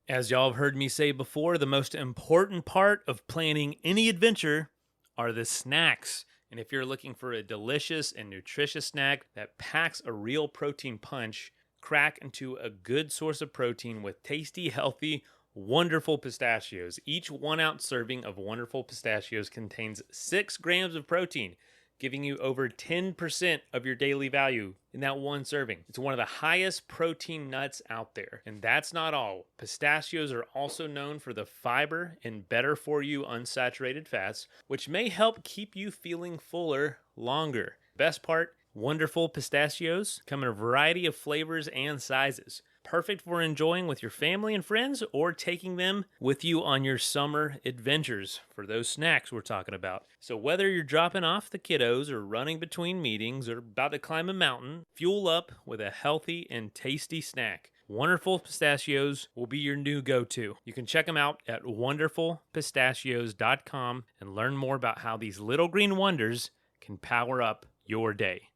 As y'all have heard me say before, the most important part of planning any adventure are the snacks. And if you're looking for a delicious and nutritious snack that packs a real protein punch, crack into a good source of protein with tasty, healthy, wonderful pistachios. Each 1 ounce serving of wonderful pistachios contains 6 grams of protein, giving you over 10% of your daily value in that one serving. It's one of the highest protein nuts out there. And that's not all. Pistachios are also known for the fiber and better for you unsaturated fats, which may help keep you feeling fuller longer. Best part, wonderful pistachios come in a variety of flavors and sizes. Perfect for enjoying with your family and friends or taking them with you on your summer adventures for those snacks we're talking about. So whether you're dropping off the kiddos or running between meetings or about to climb a mountain, fuel up with a healthy and tasty snack. Wonderful Pistachios will be your new go-to. You can check them out at wonderfulpistachios.com and learn more about how these little green wonders can power up your day.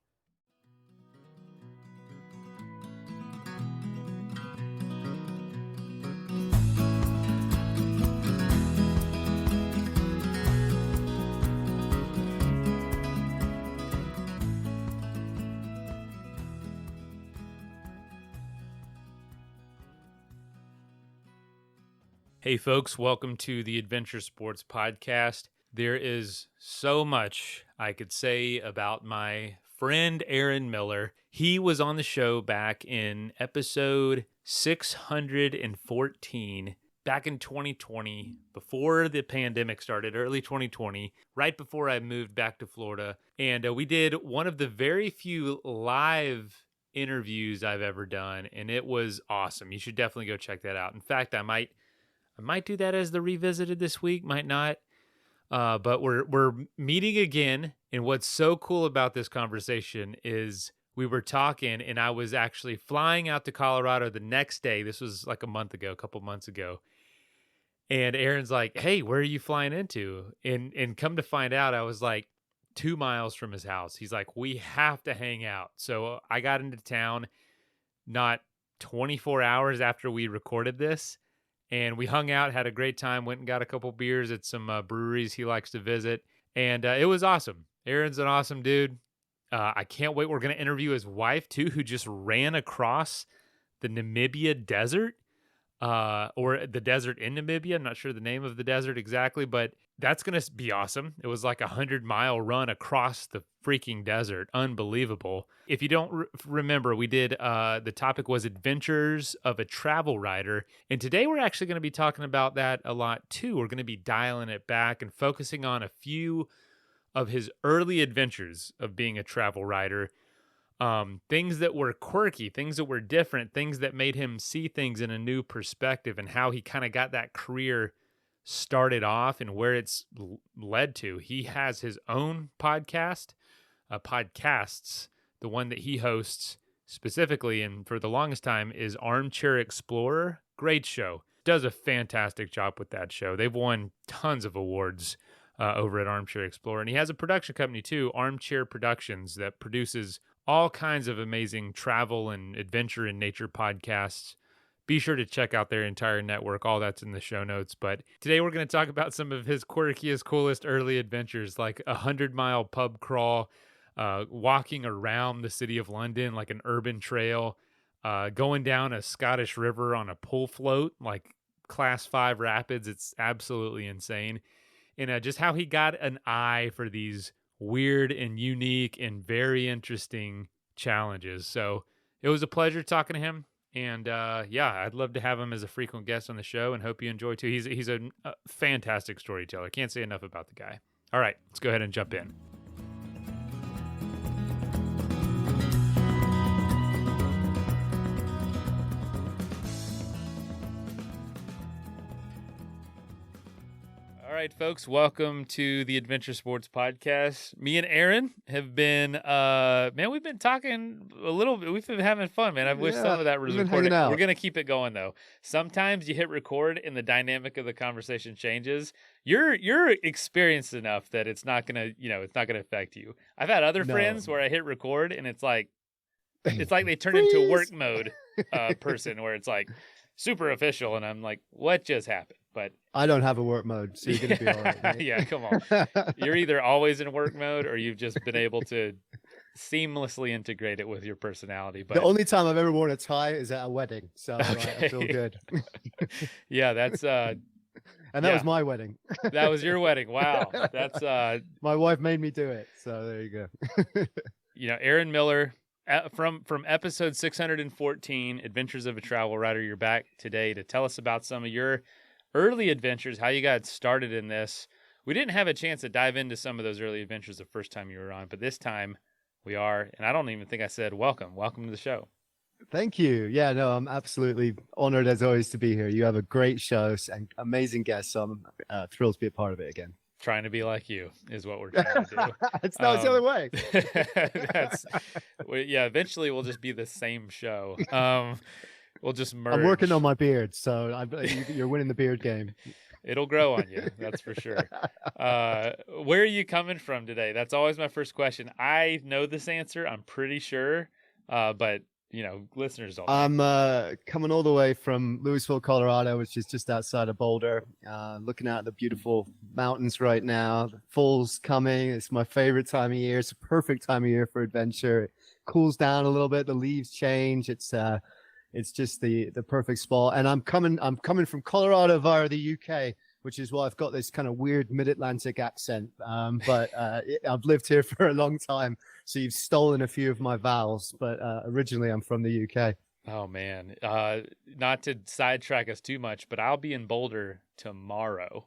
Hey folks, welcome to the Adventure Sports Podcast. There is so much I could say about my friend Aaron Millar. He was on the show back in episode 614, back in 2020, before the pandemic started, early 2020, right before I moved back to Florida. And we did one of the very few live interviews I've ever done, and it was awesome. You should definitely go check that out. In fact, I might do that as the revisited this week, might not. But we're meeting again, and what's so cool about this conversation is we were talking, and I was actually flying out to Colorado the next day. This was like a couple months ago. And Aaron's like, "Hey, where are you flying into?" And come to find out, I was like 2 miles from his house. He's like, "We have to hang out." So I got into town not 24 hours after we recorded this. And we hung out, had a great time, went and got a couple beers at some breweries he likes to visit. And it was awesome. Aaron's an awesome dude. I can't wait. We're going to interview his wife, too, who just ran across the Namibia desert, or the desert in Namibia. I'm not sure the name of the desert exactly, but that's going to be awesome. It was like a 100-mile run across the freaking desert. Unbelievable. If you don't remember, we did, the topic was Adventures of a Travel Writer. And today we're actually going to be talking about that a lot too. We're going to be dialing it back and focusing on a few of his early adventures of being a travel writer. Things that were quirky, things that were different, things that made him see things in a new perspective, and how he kind of got that career started off and where it's led to. He has his own podcasts, the one that he hosts specifically, and for the longest time, is Armchair Explorer. Great show. Does a fantastic job with that show. They've won tons of awards over at Armchair Explorer. And he has a production company too, Armchair Productions, that produces all kinds of amazing travel and adventure and nature podcasts. Be sure to check out their entire network. All that's in the show notes. But today we're going to talk about some of his quirkiest, coolest early adventures, like a 100-mile pub crawl, walking around the city of London like an urban trail, going down a Scottish river on a pull float, like class 5 rapids. It's absolutely insane. And just how he got an eye for these weird and unique and very interesting challenges. So it was a pleasure talking to him. And yeah, I'd love to have him as a frequent guest on the show, and hope you enjoy too. He's a fantastic storyteller. Can't say enough about the guy. All right, let's go ahead and jump in. All right, folks, welcome to the Adventure Sports Podcast. Me and Aaron have been, we've been talking a little bit. We've been having fun, man. I wish some of that was recorded. We're going to keep it going, though. Sometimes you hit record and the dynamic of the conversation changes. You're experienced enough that it's not going to affect you. I've had other friends where I hit record and it's like they turn into work mode person where it's like, super official, and I'm like, what just happened? But I don't have a work mode, so you're gonna be all right, mate. yeah, come on. You're either always in work mode, or you've just been able to seamlessly integrate it with your personality. But the only time I've ever worn a tie is at a wedding, so okay. I feel good. Yeah, that's and that was my wedding. That was your wedding. Wow, that's my wife made me do it, so there you go. Aaron Millar, from episode 614, Adventures of a Travel Writer. You're back today to tell us about some of your early adventures, how you got started in this. We didn't have a chance to dive into some of those early adventures the first time you were on, but this time we are, and I don't even think I said welcome to the show. Thank you. Yeah, no, I'm absolutely honored as always to be here. You have a great show and amazing guests, so I'm thrilled to be a part of it again. Trying to be like you is what we're trying to do. It's the other way. Eventually we'll just be the same show. We'll just merge. I'm working on my beard, so you're winning the beard game. It'll grow on you, that's for sure. Where are you coming from today? That's always my first question. I know this answer, I'm pretty sure, but listeners don't. I'm coming all the way from Louisville, Colorado, which is just outside of Boulder. Looking out at the beautiful mountains right now. The fall's coming. It's my favorite time of year. It's a perfect time of year for adventure. It cools down a little bit. The leaves change. It's just the perfect spot. And I'm coming from Colorado via the UK, which is why I've got this kind of weird mid-Atlantic accent. But I've lived here for a long time, so you've stolen a few of my vowels. But originally, I'm from the UK. Oh man, not to sidetrack us too much, but I'll be in Boulder tomorrow.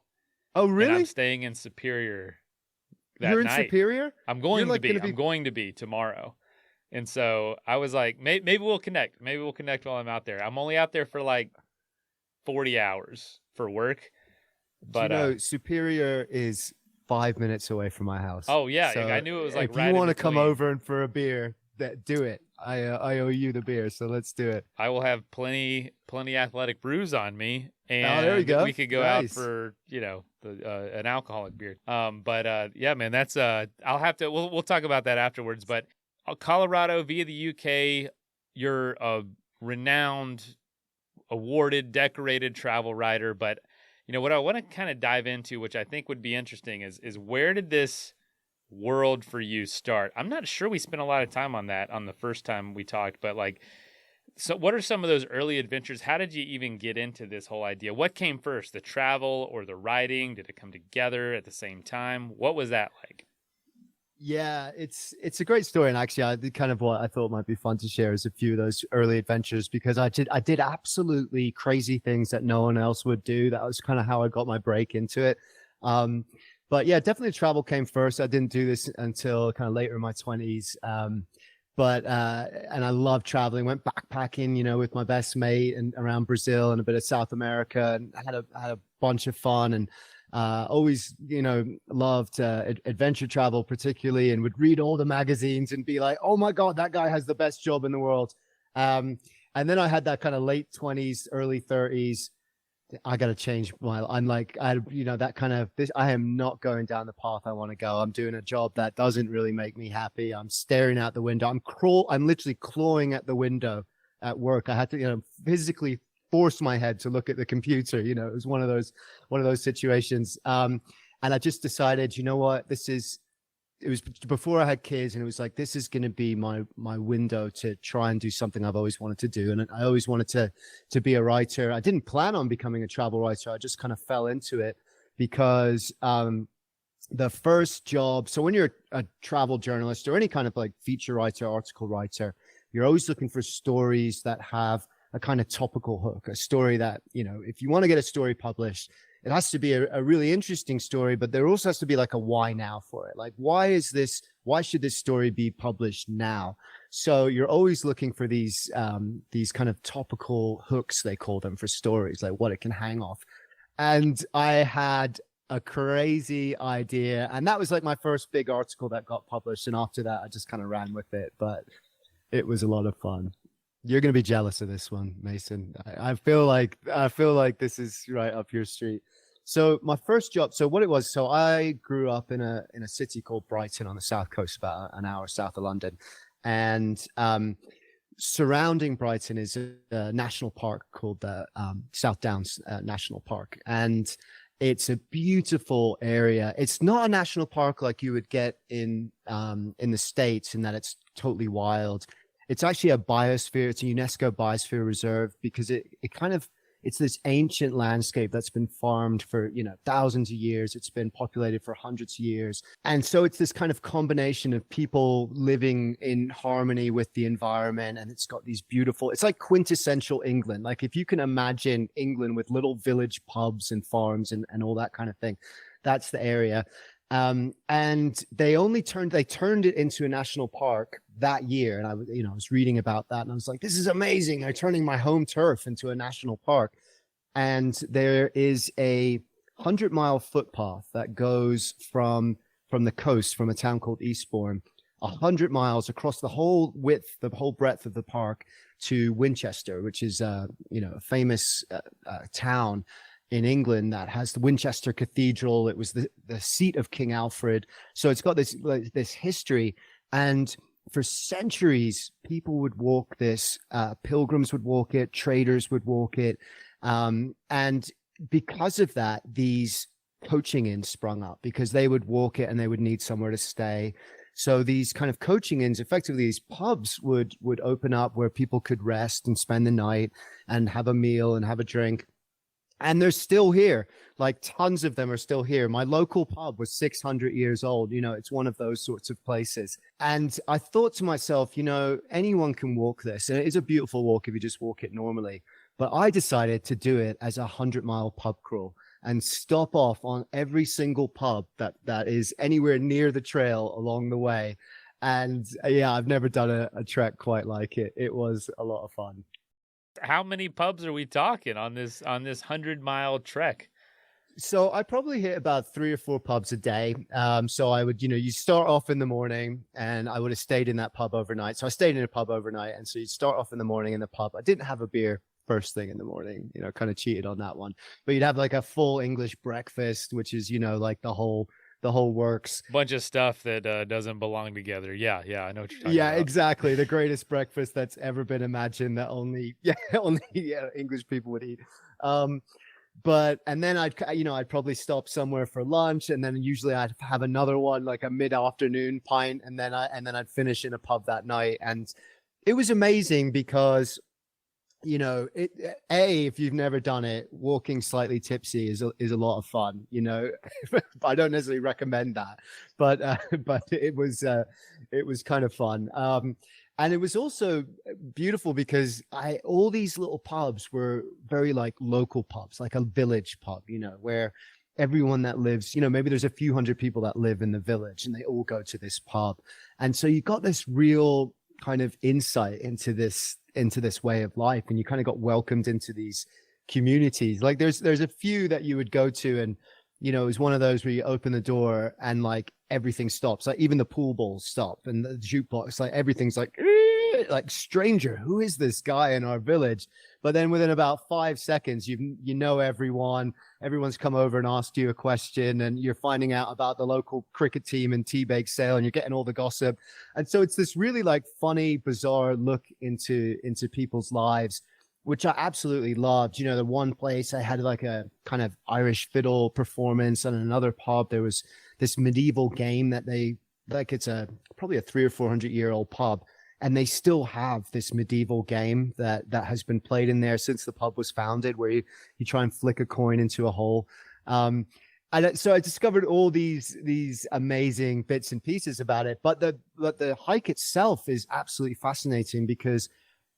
Oh really? And I'm staying in Superior that night. You're in Superior? I'm going to be tomorrow. And so I was like, maybe we'll connect. Maybe we'll connect while I'm out there. I'm only out there for like 40 hours for work. But Superior is 5 minutes away from my house. Oh yeah, so I knew it was like. If you want to come over and for a beer, do it. I owe you the beer, so let's do it. I will have plenty athletic brews on me, and there you go. We could go out for an alcoholic beer. Yeah, man, that's I'll have to. We'll talk about that afterwards. But Colorado via the UK, you're a renowned, awarded, decorated travel writer, but. What I want to kind of dive into, which I think would be interesting, is where did this world for you start? I'm not sure we spent a lot of time on that on the first time we talked, but so what are some of those early adventures? How did you even get into this whole idea? What came first, the travel or the writing? Did it come together at the same time? What was that like? Yeah, it's a great story, and actually, I did kind of what I thought might be fun to share is a few of those early adventures because I did absolutely crazy things that no one else would do. That was kind of how I got my break into it. But yeah, definitely travel came first. I didn't do this until kind of later in my 20s. And I love traveling. Went backpacking, with my best mate and around Brazil and a bit of South America, and had a bunch of fun and. Always, loved adventure travel particularly, and would read all the magazines and be like, oh my God, that guy has the best job in the world. And then I had that kind of late 20s, early 30s. I got to change I'm like, that kind of this. I am not going down the path I want to go. I'm doing a job that doesn't really make me happy. I'm staring out the window. I'm literally clawing at the window at work. I had to, physically force my head to look at the computer. It was one of those situations. And I just decided, you know what, it was before I had kids, and it was like, this is going to be my window to try and do something I've always wanted to do. And I always wanted to be a writer. I didn't plan on becoming a travel writer. I just kind of fell into it because, the first job. So when you're a travel journalist or any kind of like feature writer, article writer, you're always looking for stories that have a kind of topical hook, a story that, if you want to get a story published, it has to be a really interesting story, but there also has to be like a why now for it. Like, why should this story be published now? So you're always looking for these kind of topical hooks, they call them, for stories, like what it can hang off. And I had a crazy idea, and that was like my first big article that got published. And after that, I just kind of ran with it, but it was a lot of fun. You're going to be jealous of this one, Mason. I feel like this is right up your street. So my first job, so what it was, so I grew up in a city called Brighton on the south coast, about an hour south of London. And surrounding Brighton is a national park called the South Downs National Park, and it's a beautiful area. It's not a national park like you would get in the States, in that it's totally wild. It's actually a biosphere. It's a UNESCO biosphere reserve, because it kind of, it's this ancient landscape that's been farmed for, you know, thousands of years. It's been populated for hundreds of years. And so it's this kind of combination of people living in harmony with the environment. And it's got these beautiful, it's like quintessential England. Like if you can imagine England with little village pubs and farms and all that kind of thing, that's the area. And they turned it into a national park that year. And I was reading about that, and I was like, this is amazing. They're turning my home turf into a national park. And there is a 100-mile footpath that goes from the coast, from a town called Eastbourne, 100 miles across the whole width, the whole breadth of the park, to Winchester, which is, a famous town in England that has the Winchester Cathedral. It was the seat of King Alfred. So it's got this history. And for centuries, people would walk this, pilgrims would walk it, traders would walk it. And because of that, these coaching inns sprung up, because they would walk it and they would need somewhere to stay. So these kind of coaching inns, effectively these pubs, would open up where people could rest and spend the night and have a meal and have a drink. And they're still here. Like tons of them are still here. My local pub was 600 years old. You know, it's one of those sorts of places. And I thought to myself, you know, anyone can walk this. And it is a beautiful walk if you just walk it normally. But I decided to do it as a 100-mile pub crawl and stop off on every single pub that is anywhere near the trail along the way. And yeah, I've never done a trek quite like it. It was a lot of fun. How many pubs are we talking on this 100-mile trek? So I probably hit about 3 or 4 pubs a day. So I would, you start off in the morning, and I would have stayed in that pub overnight. So I stayed in a pub overnight. And so you start off in the morning in the pub. I didn't have a beer first thing in the morning, kind of cheated on that one. But you'd have like a full English breakfast, which is, like the whole works. Bunch of stuff that doesn't belong together. Yeah, I know what you're talking about. Yeah, exactly. The greatest breakfast that's ever been imagined, that only English people would eat. And then I'd probably stop somewhere for lunch, and then usually I'd have another one, like a mid-afternoon pint, and then I'd finish in a pub that night. And it was amazing because if you've never done it, walking slightly tipsy is a lot of fun. I don't necessarily recommend that, but it was kind of fun. And it was also beautiful because all these little pubs were very like local pubs, like a village pub, where everyone that lives, maybe there's a few hundred people that live in the village and they all go to this pub. And so you got this real kind of insight into this way of life, and you kind of got welcomed into these communities. Like there's a few that you would go to, and it was one of those where you open the door and like everything stops, like even the pool balls stop and the jukebox, like everything's like stranger, who is this guy in our village? But then within about 5 seconds, everyone's come over and asked you a question, and you're finding out about the local cricket team and tea bake sale, and you're getting all the gossip. And so it's this really like funny, bizarre look into people's lives, which I absolutely loved. The one place I had like a kind of Irish fiddle performance, and another pub there was this medieval game that it's probably a 300 or 400-year-old pub, and they still have this medieval game that has been played in there since the pub was founded, where you try and flick a coin into a hole. And so I discovered all these amazing bits and pieces about it. But the hike itself is absolutely fascinating because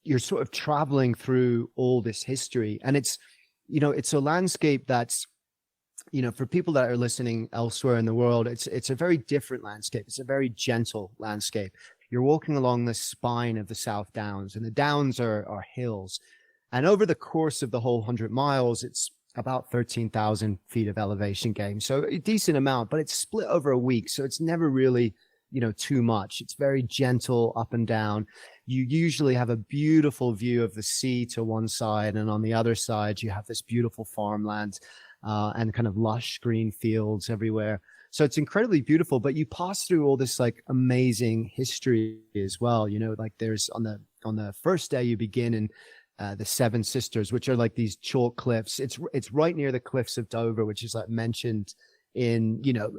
you're sort of traveling through all this history, and it's a landscape that's, for people that are listening elsewhere in the world, it's a very different landscape. It's a very gentle landscape. You're walking along the spine of the South Downs, and the downs are hills. And over the course of the whole 100 miles, it's about 13,000 feet of elevation gain. So a decent amount, but it's split over a week. So it's never really, too much. It's very gentle up and down. You usually have a beautiful view of the sea to one side, and on the other side, you have this beautiful farmland and kind of lush green fields everywhere. So it's incredibly beautiful, but you pass through all this like amazing history as well. Like there's on the first day, you begin in the Seven Sisters, which are like these chalk cliffs. It's right near the cliffs of Dover, which is like mentioned in, you know,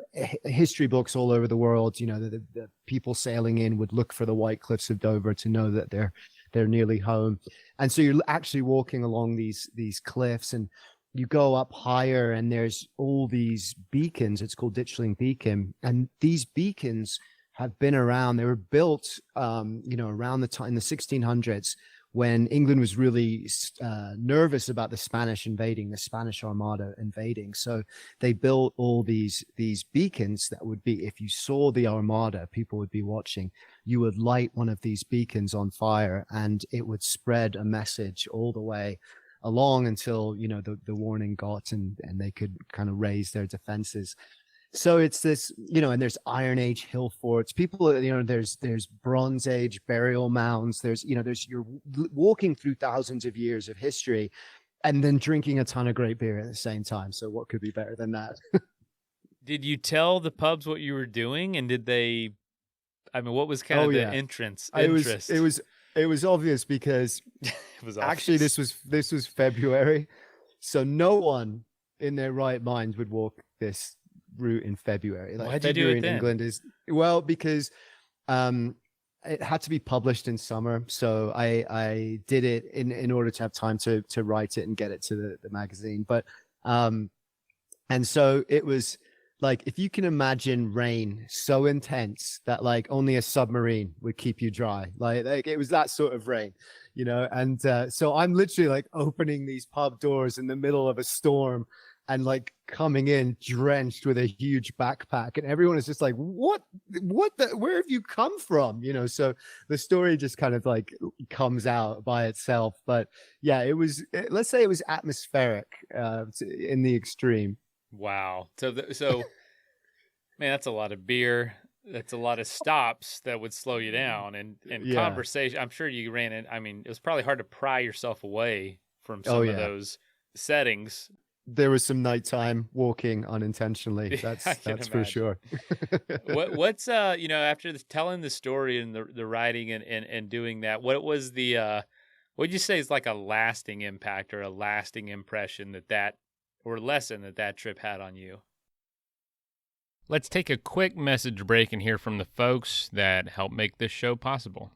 history books all over the world. You know, the people sailing in would look for the white cliffs of Dover to know that they're nearly home. And so you're actually walking along these cliffs, and you go up higher, and there's all these beacons. It's called Ditchling Beacon, and these beacons have been around. They were built, you know, around the time in the 1600s, when England was really nervous about the Spanish Armada invading. So they built all these beacons that would be, if you saw the Armada, people would be watching, you would light one of these beacons on fire, and it would spread a message all the way along until, you know, the warning got, and they could kind of raise their defenses. So it's this, you know, and there's Iron Age hill forts. People, you know, there's Bronze Age burial mounds. You're walking through thousands of years of history, and then drinking a ton of great beer at the same time. So what could be better than that? Did you tell the pubs what you were doing, and did they? I mean, what was kind of the interest? It was obvious, because it was actually this was February, so no one in their right mind would walk this route in February. Like, why'd February you do it in England is, well, because it had to be published in summer, so I did it in order to have time to write it and get it to the magazine. But and so it was like, if you can imagine rain so intense that like only a submarine would keep you dry, like it was that sort of rain, you know. And so I'm literally like opening these pub doors in the middle of a storm, and like coming in drenched with a huge backpack, and everyone is just like, where have you come from? You know, so the story just kind of like comes out by itself. But yeah, let's say it was atmospheric in the extreme. Wow. So man, that's a lot of beer. That's a lot of stops that would slow you down, and conversation. I'm sure you ran in. I mean, it was probably hard to pry yourself away from some of those settings. There was some nighttime walking unintentionally. That's for sure. What's you know, after telling the story and the writing and doing that, what was the what'd you say is like a lasting impact or a lasting impression or lesson that trip had on you? Let's take a quick message break and hear from the folks that help make this show possible.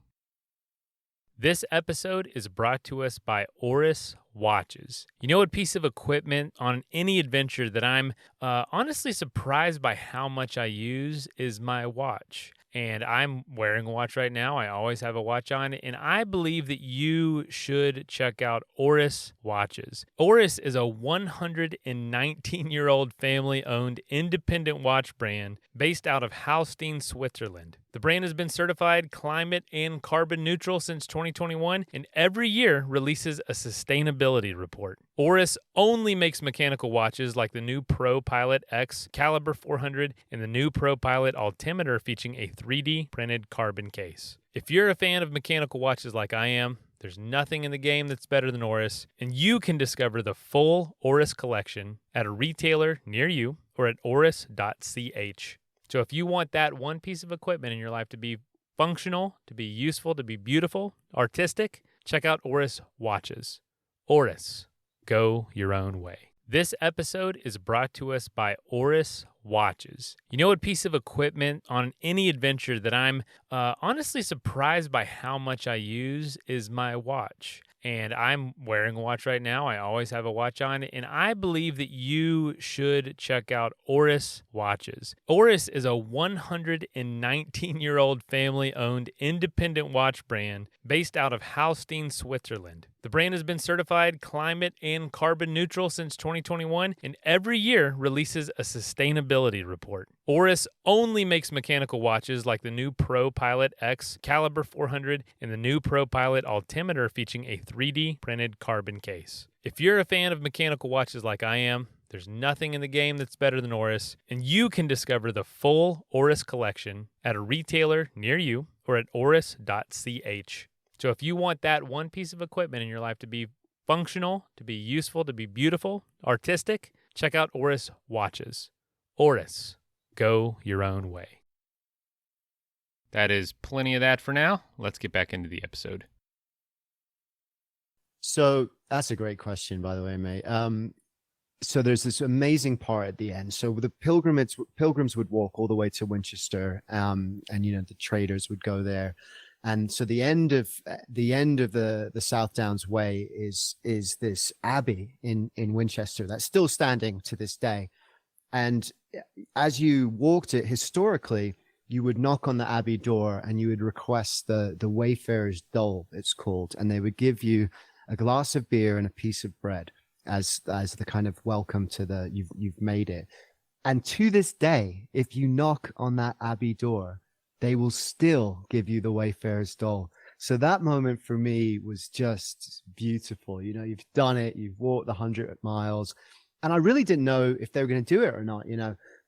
This episode is brought to us by Oris Watches. You know, a piece of equipment on any adventure that I'm honestly surprised by how much I use is my watch. And I'm wearing a watch right now. I always have a watch on, and I believe that you should check out Oris Watches. Oris is a 119-year-old family-owned independent watch brand based out of Holstein, Switzerland. The brand has been certified climate and carbon neutral since 2021, and every year releases a sustainability report. Oris only makes mechanical watches like the new Pro Pilot X Caliber 400 and the new Pro Pilot Altimeter featuring a 3D printed carbon case. If you're a fan of mechanical watches like I am, there's nothing in the game that's better than Oris, and you can discover the full Oris collection at a retailer near you or at oris.ch. So if you want that one piece of equipment in your life to be functional, to be useful, to be beautiful, artistic, check out Oris Watches. Oris, go your own way. This episode is brought to us by Oris Watches. You know, a piece of equipment on any adventure that I'm honestly surprised by how much I use is my watch. And I'm wearing a watch right now. I always have a watch on, and I believe that you should check out Oris Watches. Oris is a 119-year-old family-owned independent watch brand based out of Holstein, Switzerland. The brand has been certified climate and carbon neutral since 2021, and every year releases a sustainability report. Oris only makes mechanical watches like the new Pro Pilot X Caliber 400 and the new Pro Pilot Altimeter featuring a 3D printed carbon case. If you're a fan of mechanical watches like I am, there's nothing in the game that's better than Oris, and you can discover the full Oris collection at a retailer near you or at oris.ch. So if you want that one piece of equipment in your life to be functional, to be useful, to be beautiful, artistic, check out Oris Watches. Oris, go your own way. That is plenty of that for now. Let's get back into the episode. So that's a great question, by the way, mate. So there's this amazing part at the end. So the pilgrims would walk all the way to Winchester, and the traders would go there, and so the South Downs Way is this abbey in Winchester that's still standing to this day. And as you walked it historically, you would knock on the abbey door and you would request the Wayfarer's Dole, it's called, and they would give you a glass of beer and a piece of bread as the kind of welcome to you've made it. And to this day, if you knock on that abbey door, they will still give you the Wayfarer's Dole. So that moment for me was just beautiful. You've done it, you've walked the 100 miles, and I really didn't know if they were going to do it or not,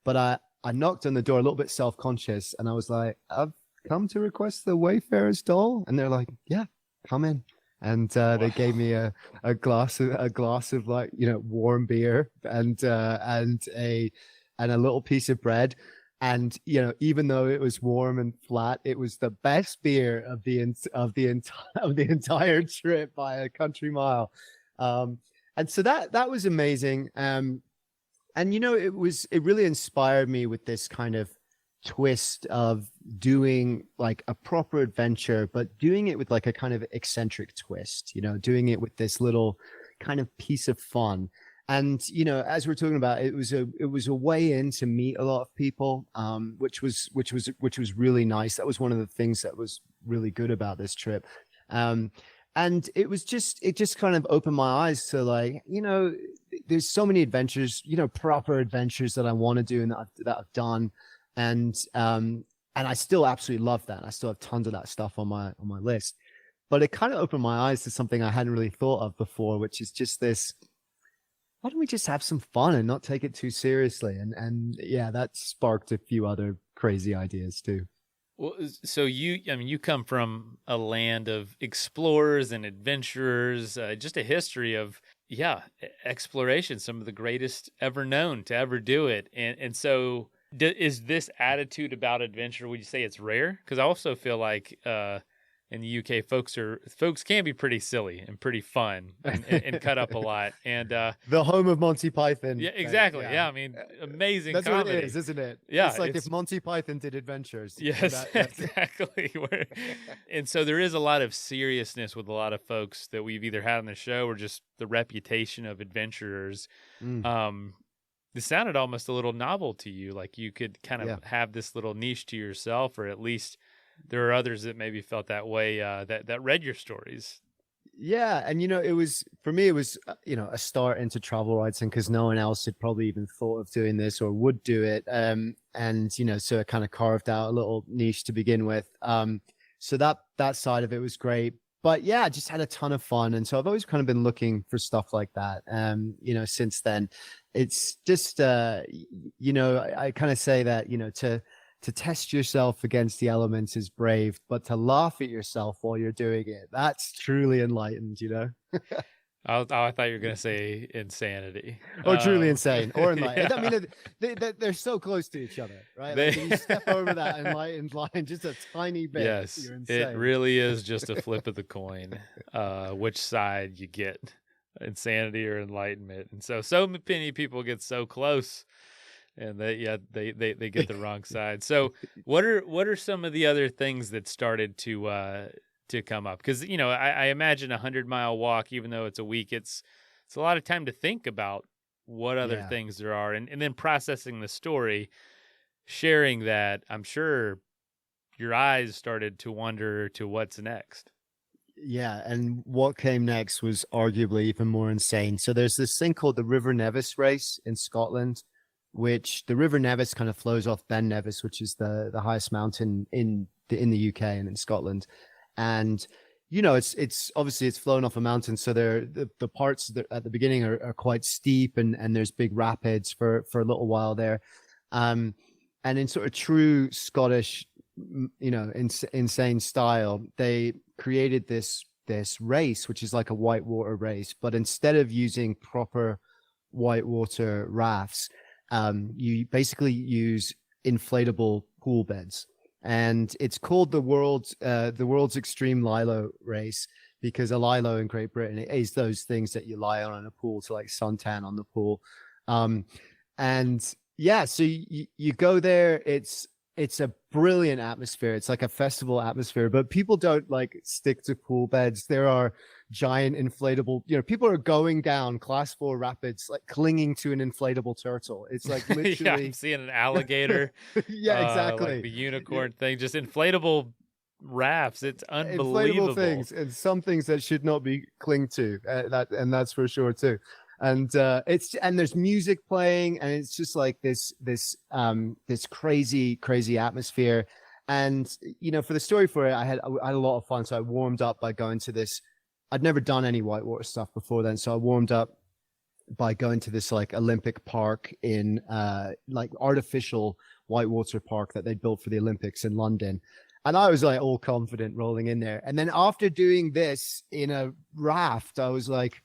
but I knocked on the door a little bit self-conscious, and I was like, I've come to request the Wayfarer's Dole. And they're like, yeah, come in. And they gave me a glass of like, warm beer and a little piece of bread. And, even though it was warm and flat, it was the best beer of the entire trip by a country mile. And so that was amazing. And it really inspired me with this kind of twist of doing like a proper adventure, but doing it with like a kind of eccentric twist, doing it with this little kind of piece of fun. And as we're talking about, it was a way in to meet a lot of people, which was really nice. That was one of the things that was really good about this trip. And it just kind of opened my eyes to like, there's so many adventures, proper adventures that I want to do and that I've done. And I still absolutely love that. I still have tons of that stuff on my list, but it kind of opened my eyes to something I hadn't really thought of before, which is just this, why don't we just have some fun and not take it too seriously? And yeah, that sparked a few other crazy ideas too. Well, so you come from a land of explorers and adventurers, just a history of, exploration, some of the greatest ever known to ever do it. And so is this attitude about adventure, would you say it's rare? Because I also feel like in the UK, folks can be pretty silly and pretty fun and cut up a lot. And the home of Monty Python. Yeah, exactly. Yeah, I mean, amazing. That's comedy. What it is, isn't it? Yeah, it's like if Monty Python did adventures. Yes, exactly. And so there is a lot of seriousness with a lot of folks that we've either had on the show or just the reputation of adventurers. This sounded almost a little novel to you, like you could kind of have this little niche to yourself, or at least there are others that maybe felt that way that read your stories. Yeah, and it was, for me, it was a start into travel writing because no one else had probably even thought of doing this or would do it. And so it kind of carved out a little niche to begin with. So that side of it was great. But yeah, I just had a ton of fun, and so I've always kind of been looking for stuff like that. Since then, it's just I kind of say that to test yourself against the elements is brave, but to laugh at yourself while you're doing it, that's truly enlightened, I thought you were going to say insanity. Or truly insane, or enlightened. I mean, they're so close to each other, right? Like, you step over that enlightened line just a tiny bit. Yes, you're insane. It really is just a flip of the coin, which side you get, insanity or enlightenment. And so many people get so close, and they get the wrong side. So what are some of the other things that started to come up? Because I imagine 100-mile walk, even though it's a week, it's a lot of time to think about what other things there are, and then processing the story, sharing that. I'm sure your eyes started to wander to what's next. Yeah, and what came next was arguably even more insane. So there's this thing called the River Nevis race in Scotland, which the River Nevis kind of flows off Ben Nevis, which is the highest mountain in the UK and in Scotland. And it's obviously it's flowing off a mountain, so the parts that at the beginning are quite steep, and there's big rapids for a little while there. And in sort of true Scottish, insane style, they created this race, which is like a whitewater race, but instead of using proper whitewater rafts, you basically use inflatable pool beds. And it's called the world's extreme Lilo race because a lilo in Great Britain is those things that you lie on in a pool to like suntan on the pool. And yeah, so you go there. It's a brilliant atmosphere. It's like a festival atmosphere, but people don't like stick to pool beds. There are giant inflatable, people are going down class 4 rapids, like clinging to an inflatable turtle. It's like literally yeah, I'm seeing an alligator. yeah, exactly. Like the unicorn thing, just inflatable rafts. It's unbelievable. Inflatable things, and some things that should not be clinged to, that's for sure too. And there's music playing, and it's just like this crazy atmosphere. And for the story for it, I had a lot of fun. So I warmed up by going to this. I'd never done any whitewater stuff before then, so I warmed up by going to this like Olympic park in like artificial whitewater park that they built for the Olympics in London. And I was like all confident rolling in there. And then after doing this in a raft, I was like,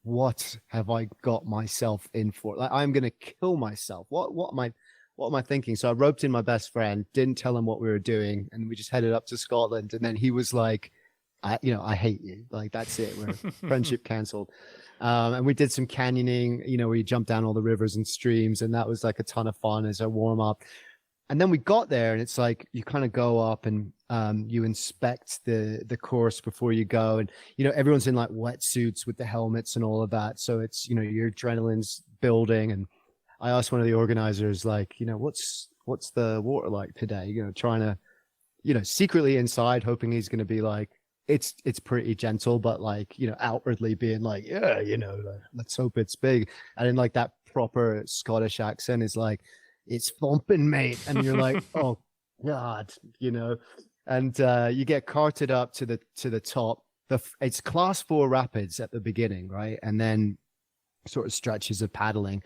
what have I got myself in for? Like, I'm going to kill myself. What am I thinking? So I roped in my best friend, didn't tell him what we were doing, and we just headed up to Scotland. And then he was like, I hate you. Like, that's it. We're friendship canceled. And we did some canyoning, we jumped down all the rivers and streams, and that was like a ton of fun as a warm up. And then we got there, and it's like you kind of go up and you inspect the course before you go, and everyone's in like wetsuits with the helmets and all of that. So it's your adrenaline's building. And I asked one of the organizers, like, what's the water like today? Trying to secretly inside hoping he's going to be like, it's pretty gentle, but like outwardly being like, yeah, like, let's hope it's big. And in like that proper Scottish accent is like, it's thumping, mate. And you're like, oh God, and you get carted up to the top. It's class 4 rapids at the beginning, right? And then sort of stretches of paddling.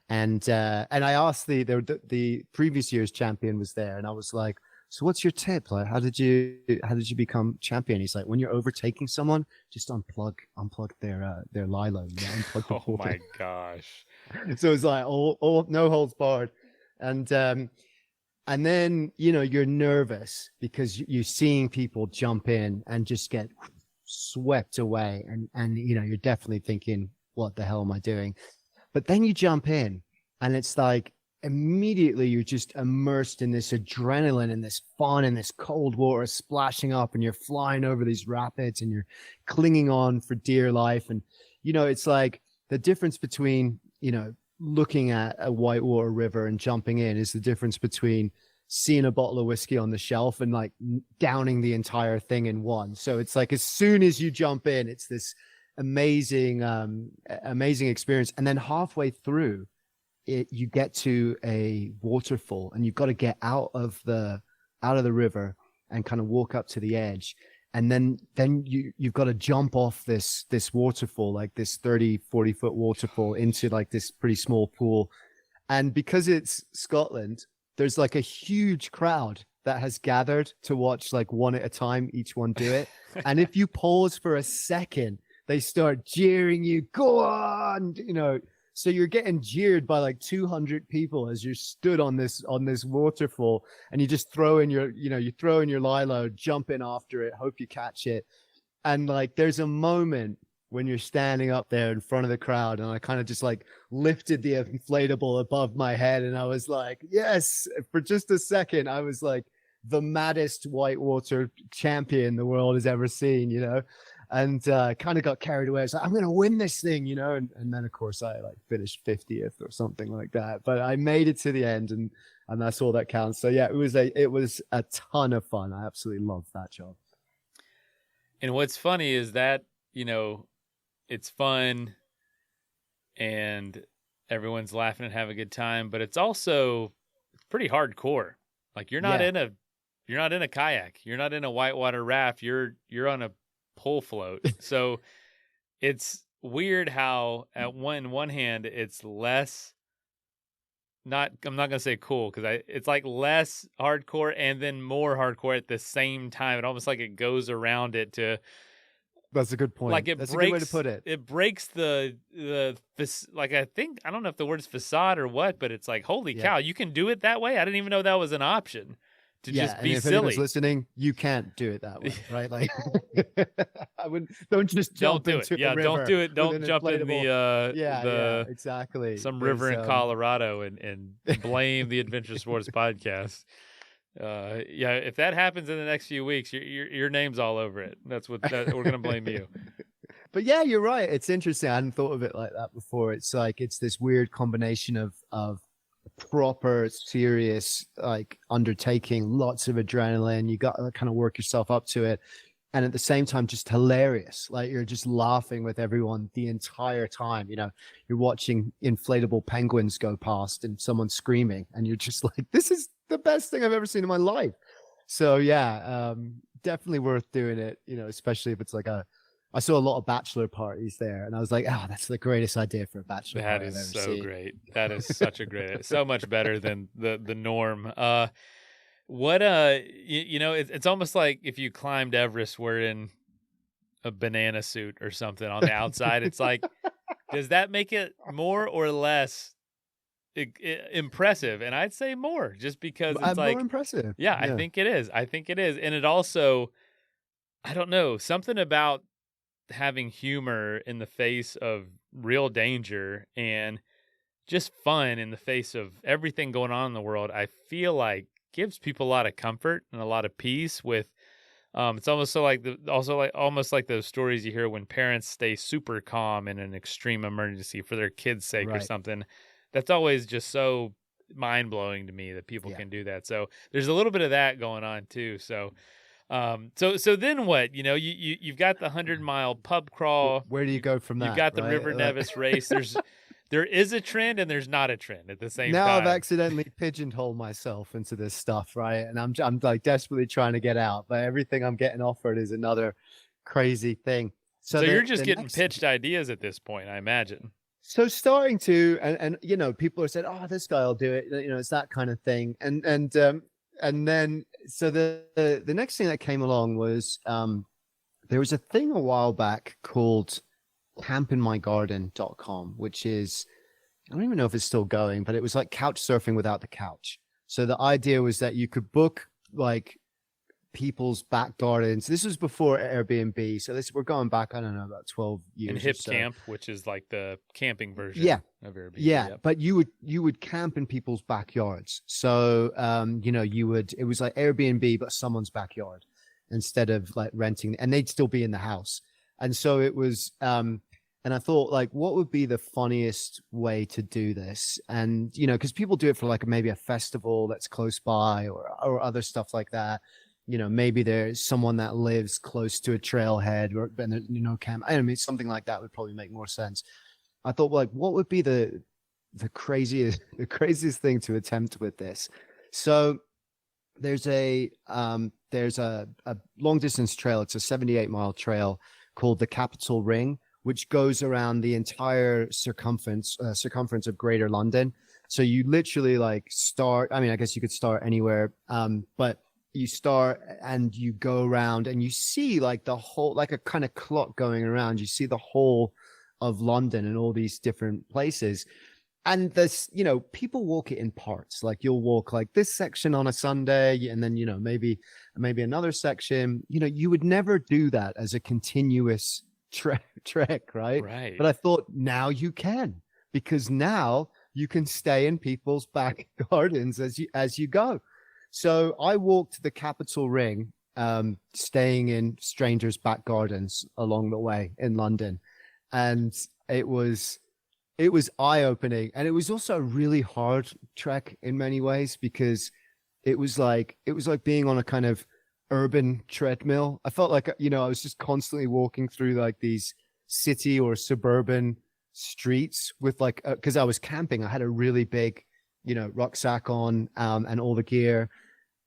And I asked the previous year's champion was there, and I was like, so what's your tip? Like, how did you become champion? He's like, when you're overtaking someone, just unplug their lilo. Unplug the oh my gosh. So it's like all no holds barred. And then, you're nervous because you're seeing people jump in and just get swept away. And you're definitely thinking, what the hell am I doing? But then you jump in, and it's like immediately you're just immersed in this adrenaline and this fun and this cold water splashing up, and you're flying over these rapids, and you're clinging on for dear life. And, it's like the difference between, looking at a whitewater river and jumping in is the difference between seeing a bottle of whiskey on the shelf and like downing the entire thing in one. So it's like, as soon as you jump in, it's this amazing experience. And then halfway through it, you get to a waterfall, and you've got to get out of the river and kind of walk up to the edge. And then you've got to jump off this waterfall, like this 30-40 foot waterfall, into like this pretty small pool. And because it's Scotland, there's like a huge crowd that has gathered to watch like one at a time, each one do it. And if you pause for a second, they start jeering you, go on, so you're getting jeered by like 200 people as you're stood on this waterfall, and you just throw in your lilo, jump in after it, hope you catch it. And like, there's a moment when you're standing up there in front of the crowd, and I kind of just like lifted the inflatable above my head, and I was like, yes, for just a second, I was like the maddest whitewater champion the world has ever seen, and kind of got carried away. I was like, I'm going to win this thing, and then of course I like finished 50th or something like that, but I made it to the end, and that's all that counts. So yeah, it was a ton of fun. I absolutely loved that job. And what's funny is that, it's fun and everyone's laughing and having a good time, but it's also pretty hardcore. Like, you're not in a kayak, you're not in a whitewater raft, you're on a pole float. So it's weird how on one hand it's less, I'm not gonna say cool, because it's like less hardcore and then more hardcore at the same time. It almost like it goes around it to. That's a good point. Like, that's a good way to put it. It breaks the like, I don't know if the word is facade or what, but it's like, holy cow, you can do it that way. I didn't even know that was an option. to Yeah, just and be if anyone's silly. listening, you can't do it that way, right? Like, I wouldn't. Don't just Don't jump do it. into a Yeah, don't river do it. with Don't an jump in inflatable. Yeah, the exactly. some river There's in Colorado and blame the Adventure Sports Podcast. Yeah, if that happens in the next few weeks, your name's all over it. We're gonna blame you. But yeah, you're right. It's interesting. I hadn't thought of it like that before. It's like it's this weird combination of proper, serious like undertaking, lots of adrenaline. You got to kind of work yourself up to it, and at the same time, just hilarious. Like you're just laughing with everyone the entire time. You know, you're watching inflatable penguins go past and someone screaming, and you're just like, "This is the best thing I've ever seen in my life." So yeah, definitely worth doing it. You know, especially if it's like I saw a lot of bachelor parties there, and I was like, "Oh, that's the greatest idea for a bachelor That party I've is ever so seen." great. That is such a great, so much better than the norm. What you know, it's almost like if you climbed Everest wearing a banana suit or something on the outside. It's like, does that make it more or less impressive? And I'd say more, just because it's More like, impressive. yeah, I think it is. I think it is, and it also, I don't know, something about having humor in the face of real danger and just fun in the face of everything going on in the world, I feel like gives people a lot of comfort and a lot of peace with it's almost so like almost like those stories you hear when parents stay super calm in an extreme emergency for their kids' sake or something. That's always just so mind blowing to me that people can do that. So there's a little bit of that going on too. So so then what? You know, you've got the 100-mile pub crawl. Where do you go from that? You've got the right? River Nevis race. There is a trend and there's not a trend at the same now time. I've accidentally pigeonholed myself into this stuff, right? And I'm like desperately trying to get out, but everything I'm getting offered is another crazy thing. So you're just getting pitched ideas at this point, I imagine. So starting to, and you know, people are saying, "Oh, this guy will do it." You know, it's that kind of thing. And then so the next thing that came along was there was a thing a while back called campinmygarden.com, which is, I don't even know if it's still going, but it was like couch surfing without the couch. So the idea was that you could book like people's back gardens. This was before Airbnb. So we're going back, I don't know, about 12 years. And Hip Camp, which is like the camping version of Airbnb. Yeah. Yep. But you would camp in people's backyards. So you know, it was like Airbnb, but someone's backyard instead of like renting, and they'd still be in the house. And so it was and I thought, like, what would be the funniest way to do this? And, you know, because people do it for like maybe a festival that's close by or other stuff like that. You know, maybe there's someone that lives close to a trailhead or, you know, camp. I mean, something like that would probably make more sense. I thought, like, what would be the craziest thing to attempt with this? So there's a long distance trail. It's a 78-mile trail called the Capitol Ring, which goes around the entire circumference of Greater London. So you literally like start, I mean, I guess you could start anywhere, but you start and you go around and you see like the whole, like a kind of clock going around. You see the whole of London and all these different places. And this, you know, people walk it in parts. Like you'll walk like this section on a Sunday, and then, you know, maybe another section. You know, you would never do that as a continuous trek, right? Right. But I thought now you can, because now you can stay in people's back gardens as you go. So I walked the Capitol Ring, staying in strangers' back gardens along the way in London, and it was eye-opening, and it was also a really hard trek in many ways, because it was like being on a kind of urban treadmill. I felt like, you know, I was just constantly walking through like these city or suburban streets with like, because I was camping, I had a really big, you know, rucksack on, and all the gear,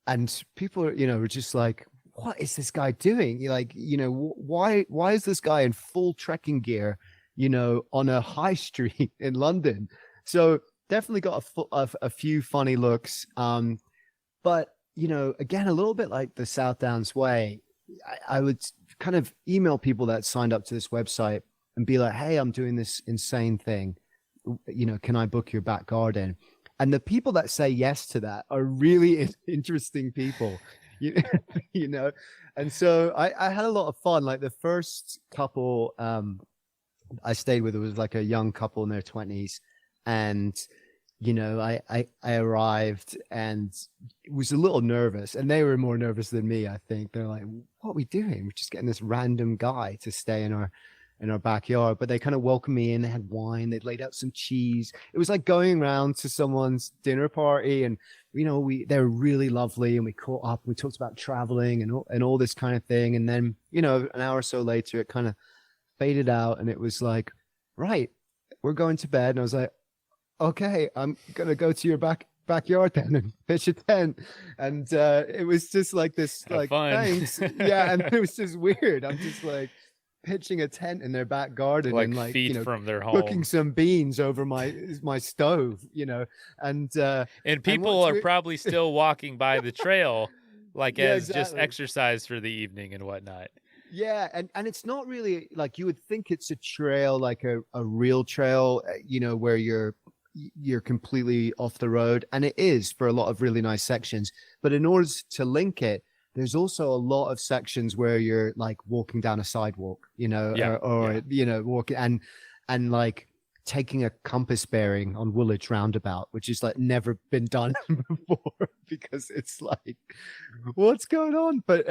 and people, you know, were just like, what is this guy doing? Like, you know, why is this guy in full trekking gear, you know, on a high street in London? So definitely got a few funny looks, but you know, again, a little bit like the South Downs Way, I would kind of email people that signed up to this website and be like, hey, I'm doing this insane thing. You know, can I book your back garden? And the people that say yes to that are really interesting people, you, you know? And so I had a lot of fun. Like the first couple I stayed with, it was like a young couple in their 20s. And, you know, I arrived and was a little nervous, and they were more nervous than me, I think. They're like, what are we doing? We're just getting this random guy to stay in our backyard. But they kind of welcomed me in. They had wine, they'd laid out some cheese. It was like going around to someone's dinner party. And you know, they were really lovely, and we caught up, we talked about traveling and all this kind of thing. And then, you know, an hour or so later it kind of faded out, and it was like, right, we're going to bed. And I was like, okay, I'm gonna go to your backyard then and pitch a tent. And it was just like this, Have like, fun. thanks. Yeah. And it was just weird. I'm just like pitching a tent in their back garden, Like and like, feet you know, from their home. cooking some beans over my stove, you know. And people are probably still walking by the trail, like Yeah, as just exactly. exercise for the evening and whatnot. Yeah, and it's not really like you would think it's a trail, like a real trail, you know, where you're completely off the road, and it is for a lot of really nice sections. But in order to link it, there's also a lot of sections where you're like walking down a sidewalk, you know, or you know, walking and like taking a compass bearing on Woolwich Roundabout, which is like never been done before, because it's like, what's going on? But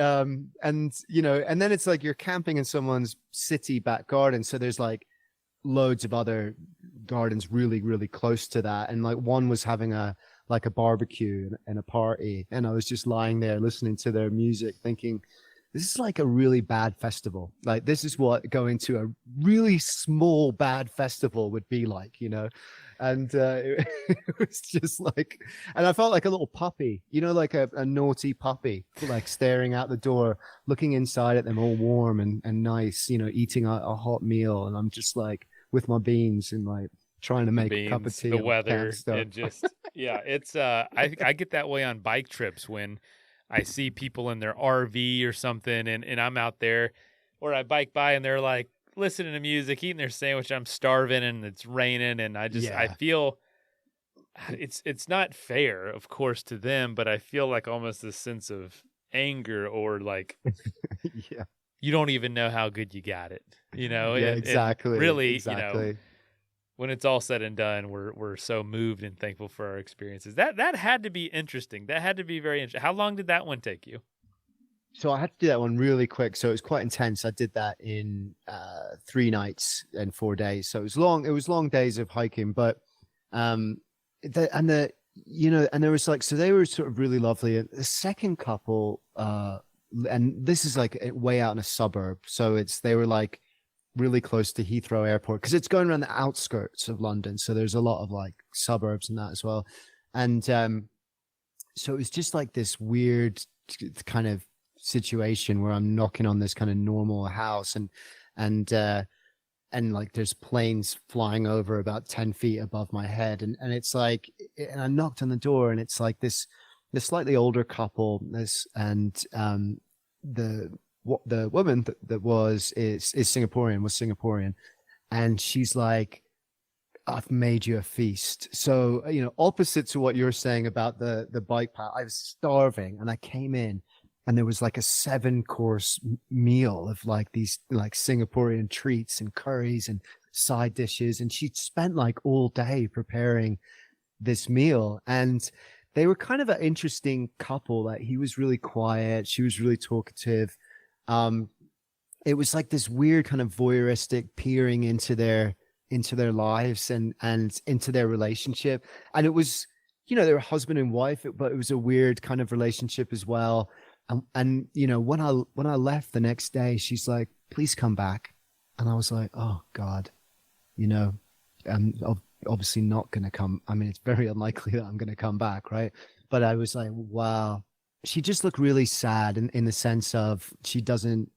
and you know, and then it's like you're camping in someone's city back garden, so there's like loads of other gardens really, really close to that. And like one was having a barbecue and a party, and I was just lying there listening to their music thinking, this is like a really bad festival. Like this is what going to a really small bad festival would be like, you know. And it was just like, and I felt like a little puppy, you know, like a naughty puppy, like staring out the door, looking inside at them, all warm and nice, you know, eating a hot meal. And I'm just like with my beans and like trying to make a cup of tea. The weather, and just it's I get that way on bike trips when I see people in their RV or something, and I'm out there, or I bike by and they're like listening to music, eating their sandwich. I'm starving and it's raining, and I feel it's not fair, of course, to them, but I feel like almost a sense of anger, or like yeah, you don't even know how good you got it, you know. Yeah, exactly. Really, exactly. you know, when it's all said and done, we're so moved and thankful for our experiences. That had to be interesting. That had to be very interesting. How long did that one take you? So I had to do that one really quick. So it was quite intense. I did that in 3 nights and 4 days. So it was long. It was long days of hiking, but you know, and there was like, so they were sort of really lovely. The second couple, and this is like way out in a suburb. So they were like really close to Heathrow Airport, because it's going around the outskirts of London. So there's a lot of like suburbs and that as well. And so it was just like this weird kind of situation where I'm knocking on this kind of normal house, and like there's planes flying over about 10 feet above my head, and it's like, and I knocked on the door, and it's like this slightly older couple, the woman that was Singaporean, and she's like, I've made you a feast. So, you know, opposite to what you're saying about the bike path, I was starving, and I came in, and there was like a 7-course meal of like these like Singaporean treats and curries and side dishes. And she'd spent like all day preparing this meal. And they were kind of an interesting couple. Like he was really quiet, she was really talkative. It was like this weird kind of voyeuristic peering into their lives and into their relationship. And it was, you know, they were husband and wife, but it was a weird kind of relationship as well. And you know, when I left the next day, she's like, please come back. And I was like, oh God, you know, I'm obviously not going to come. I mean, it's very unlikely that I'm going to come back. Right. But I was like, wow. She just looked really sad in the sense of she doesn't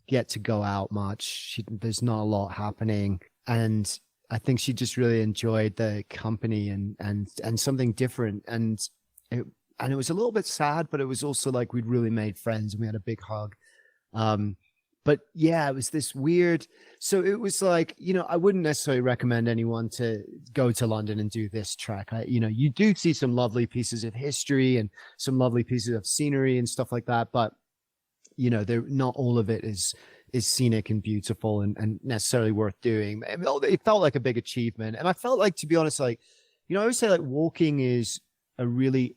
get to go out much. There's not a lot happening. And I think she just really enjoyed the company and something different. And it was a little bit sad, but it was also like we'd really made friends, and we had a big hug. but yeah, it was this weird. So it was like, I wouldn't necessarily recommend anyone to go to London and do this trek. You do see some lovely pieces of history and some lovely pieces of scenery and stuff like that, but they're not all of it is scenic and beautiful and necessarily worth doing. It felt like a big achievement, and I felt like, to be honest, like, I always say like walking is a really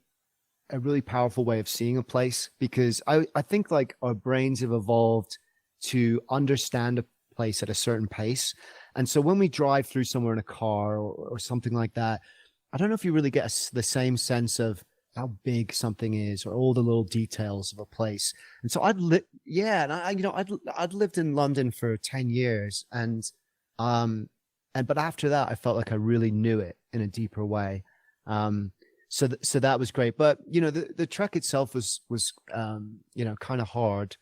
powerful way of seeing a place, because I think like our brains have evolved to understand a place at a certain pace. And so when we drive through somewhere in a car or something like that, I don't know if you really get the same sense of how big something is or all the little details of a place. And so I'd lived in London for 10 years, but after that I felt like I really knew it in a deeper way. So that was great. But the trek itself was kind of hard.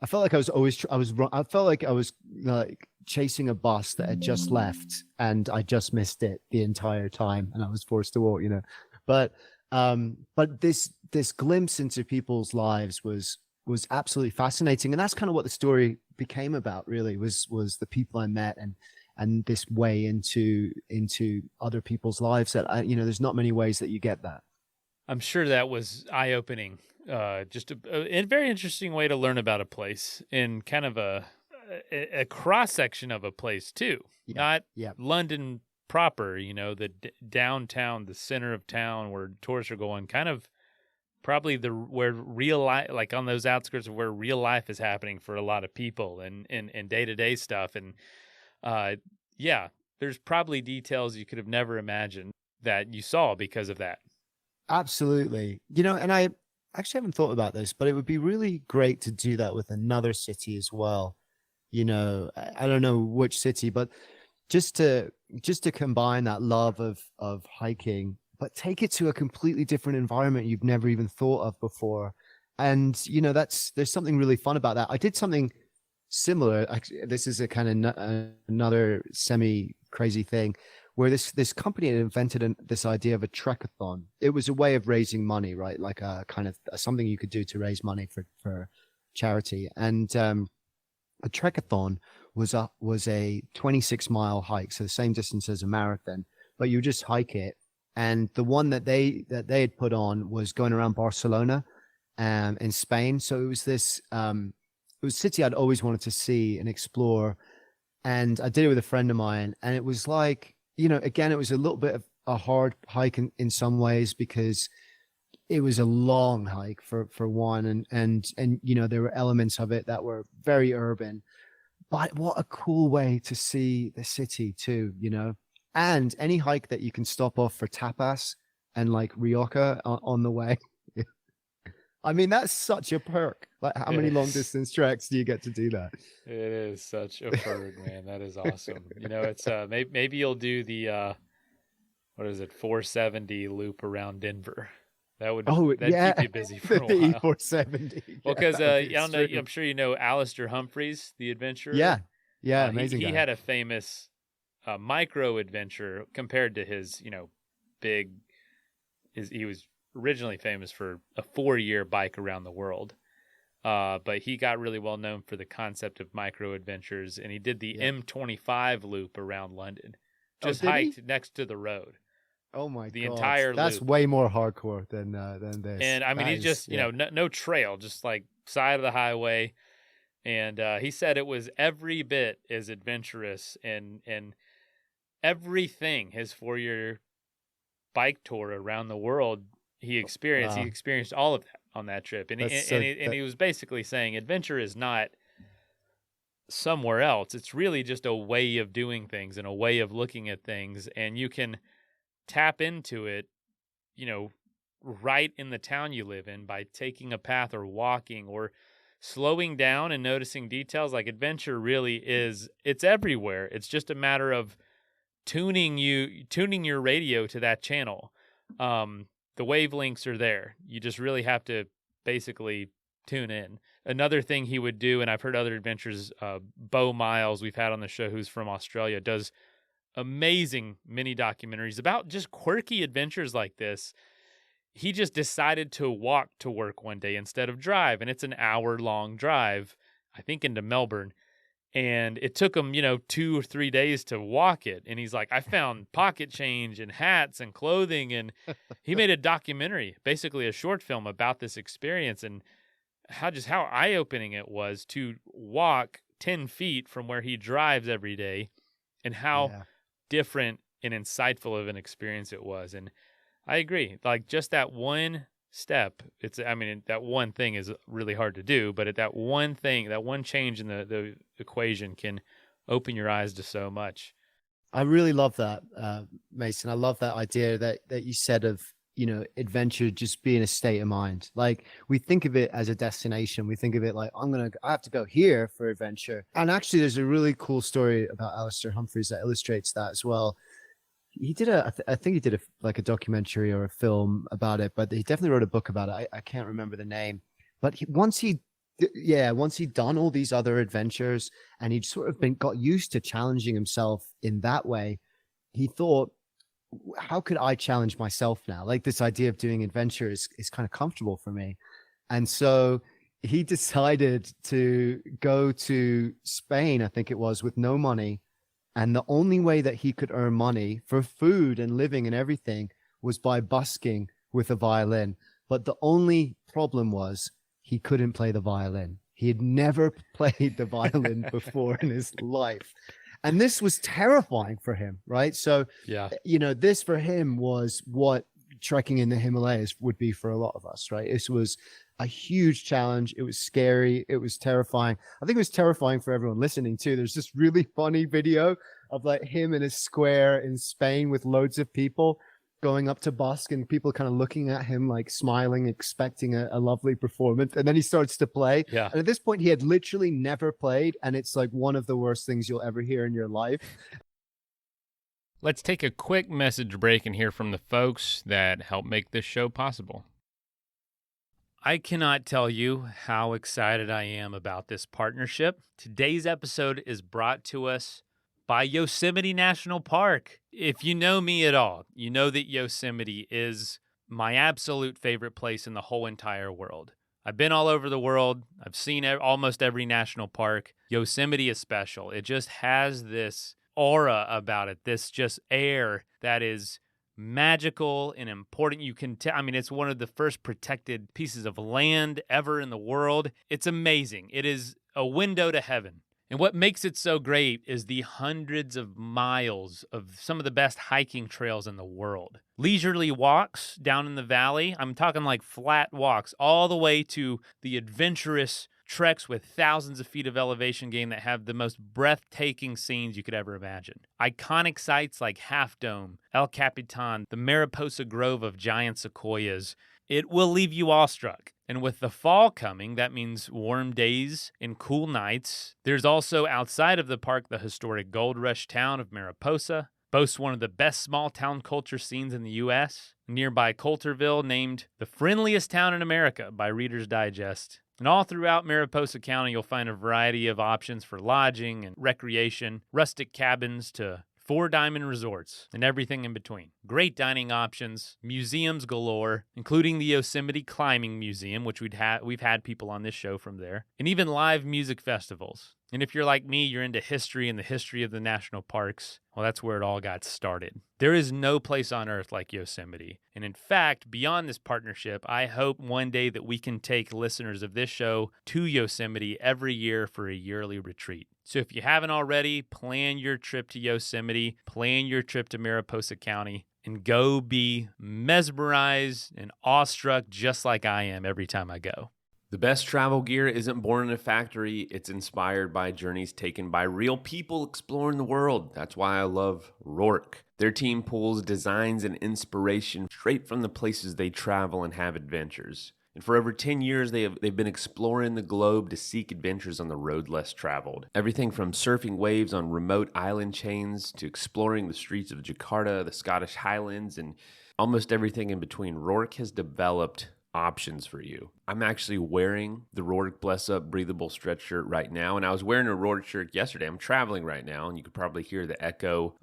I felt like I felt like I was like chasing a bus that had just left, and I just missed it the entire time, and I was forced to walk. But this glimpse into people's lives was absolutely fascinating, and that's kind of what the story became about. Really, was the people I met and this way into other people's lives that there's not many ways that you get that. I'm sure that was eye-opening. Just a very interesting way to learn about a place, in kind of a cross-section of a place too. Not London proper, the downtown, the center of town where tourists are going, kind of probably where real life, like on those outskirts of where real life is happening for a lot of people and day-to-day stuff. And there's probably details you could have never imagined that you saw because of that. Absolutely. And I actually haven't thought about this, but it would be really great to do that with another city as well. I don't know which city, but just to combine that love of hiking, but take it to a completely different environment you've never even thought of before. And, there's something really fun about that. I did something similar. This is a kind of another semi crazy thing, where this company had invented this idea of a trekathon. It was a way of raising money, right? Like a kind of something you could do to raise money for charity. And a trekathon was a 26-mile hike, so the same distance as a marathon, but you just hike it. And the one that they had put on was going around Barcelona, in Spain. So it was this it was a city I'd always wanted to see and explore. And I did it with a friend of mine, and it was like, again, it was a little bit of a hard hike in some ways, because it was a long hike for one. And there were elements of it that were very urban, but what a cool way to see the city too, and any hike that you can stop off for tapas and like Rioja on the way. I mean, that's such a perk. Like, how many long distance treks do you get to do that? It is such a perk, man. That is awesome. It's maybe you'll do the 470 loop around Denver. That'd keep you busy for a while. The E470. Well, because I don't know, I'm sure you know Alistair Humphreys, the adventurer. Yeah, amazing. He guy. had a famous micro adventure compared to his, big. He was originally famous for a 4-year bike around the world, but he got really well known for the concept of micro adventures, and he did the M25 loop around London, just hiked next to the road. Oh my god! The entire that's loop. way more hardcore than this. And I mean, he's just no trail, just like side of the highway. And he said it was every bit as adventurous and everything. His 4-year bike tour around the world he experienced. Wow. He experienced all of that on that trip, and he was basically saying adventure is not somewhere else. It's really just a way of doing things and a way of looking at things, and you can tap into it, right in the town you live in by taking a path or walking or slowing down and noticing details. Like, adventure really is, it's everywhere. It's just a matter of tuning your radio to that channel. The wavelengths are there. You just really have to basically tune in. Another thing he would do, and I've heard other adventures, Bo Miles, we've had on the show, who's from Australia, does amazing mini documentaries about just quirky adventures like this. He just decided to walk to work one day instead of drive, and it's an hour-long drive I think into Melbourne. And it took him, 2 or 3 days to walk it. And he's like, I found pocket change and hats and clothing. And he made a documentary, basically a short film about this experience and how eye-opening it was to walk 10 feet from where he drives every day and how Yeah. different and insightful of an experience it was. And I agree. Like just that one step, that one thing is really hard to do, but at that one thing, that one change in the equation can open your eyes to so much. I really love that, Mason. I love that idea that you said of, adventure just being a state of mind. Like we think of it as a destination. We think of it like, I have to go here for adventure. And actually there's a really cool story about Alistair Humphreys that illustrates that as well. He did I think he did a documentary or a film about it, but he definitely wrote a book about it. I can't remember the name, but once he'd done all these other adventures and he'd sort of got used to challenging himself in that way, he thought, how could I challenge myself now? Like this idea of doing adventure is kind of comfortable for me. And so he decided to go to Spain, I think it was, with no money. And the only way that he could earn money for food and living and everything was by busking with a violin. But the only problem was he couldn't play the violin. He had never played the violin before in his life. And this was terrifying for him, right? So, yeah, this for him was what trekking in the Himalayas would be for a lot of us, right? This was a huge challenge. It was scary. It was terrifying. I think it was terrifying for everyone listening too. There's this really funny video of like him in a square in Spain with loads of people going up to busk and people kind of looking at him like smiling, expecting a lovely performance. And then he starts to play. Yeah. And at this point he had literally never played. And it's like one of the worst things you'll ever hear in your life. Let's take a quick message break and hear from the folks that help make this show possible. I cannot tell you how excited I am about this partnership. Today's episode is brought to us by Yosemite National Park. If you know me at all, you know that Yosemite is my absolute favorite place in the whole entire world. I've been all over the world. I've seen almost every national park. Yosemite is special. It just has this aura about it, this just air that is magical and important. You can tell, it's one of the first protected pieces of land ever in the world. It's amazing. It is a window to heaven. And what makes it so great is the hundreds of miles of some of the best hiking trails in the world. Leisurely walks down in the valley. I'm talking like flat walks all the way to the adventurous treks with thousands of feet of elevation gain that have the most breathtaking scenes you could ever imagine. Iconic sites like Half Dome, El Capitan, the Mariposa Grove of giant sequoias. It will leave you awestruck. And with the fall coming, that means warm days and cool nights. There's also outside of the park the historic gold rush town of Mariposa. Boasts one of the best small town culture scenes in the U.S. Nearby Coulterville, named the friendliest town in America by Reader's Digest. And all throughout Mariposa County, you'll find a variety of options for lodging and recreation, rustic cabins to Four Diamond Resorts, and everything in between. Great dining options, museums galore, including the Yosemite Climbing Museum, which we've had people on this show from there, and even live music festivals. And if you're like me, you're into history and the history of the national parks, well, that's where it all got started. There is no place on earth like Yosemite. And in fact, beyond this partnership, I hope one day that we can take listeners of this show to Yosemite every year for a yearly retreat. So if you haven't already, plan your trip to Yosemite, plan your trip to Mariposa County, and go be mesmerized and awestruck just like I am every time I go. The best travel gear isn't born in a factory. It's inspired by journeys taken by real people exploring the world. That's why I love Rourke. Their team pulls designs and inspiration straight from the places they travel and have adventures. And for over 10 years, they've been exploring the globe to seek adventures on the road less traveled. Everything from surfing waves on remote island chains to exploring the streets of Jakarta, the Scottish Highlands, and almost everything in between. Rourke has developed options for you. I'm actually wearing the Rourke Bless Up breathable stretch shirt right now, and I was wearing a Rourke shirt yesterday. I'm traveling right now, and you could probably hear the echo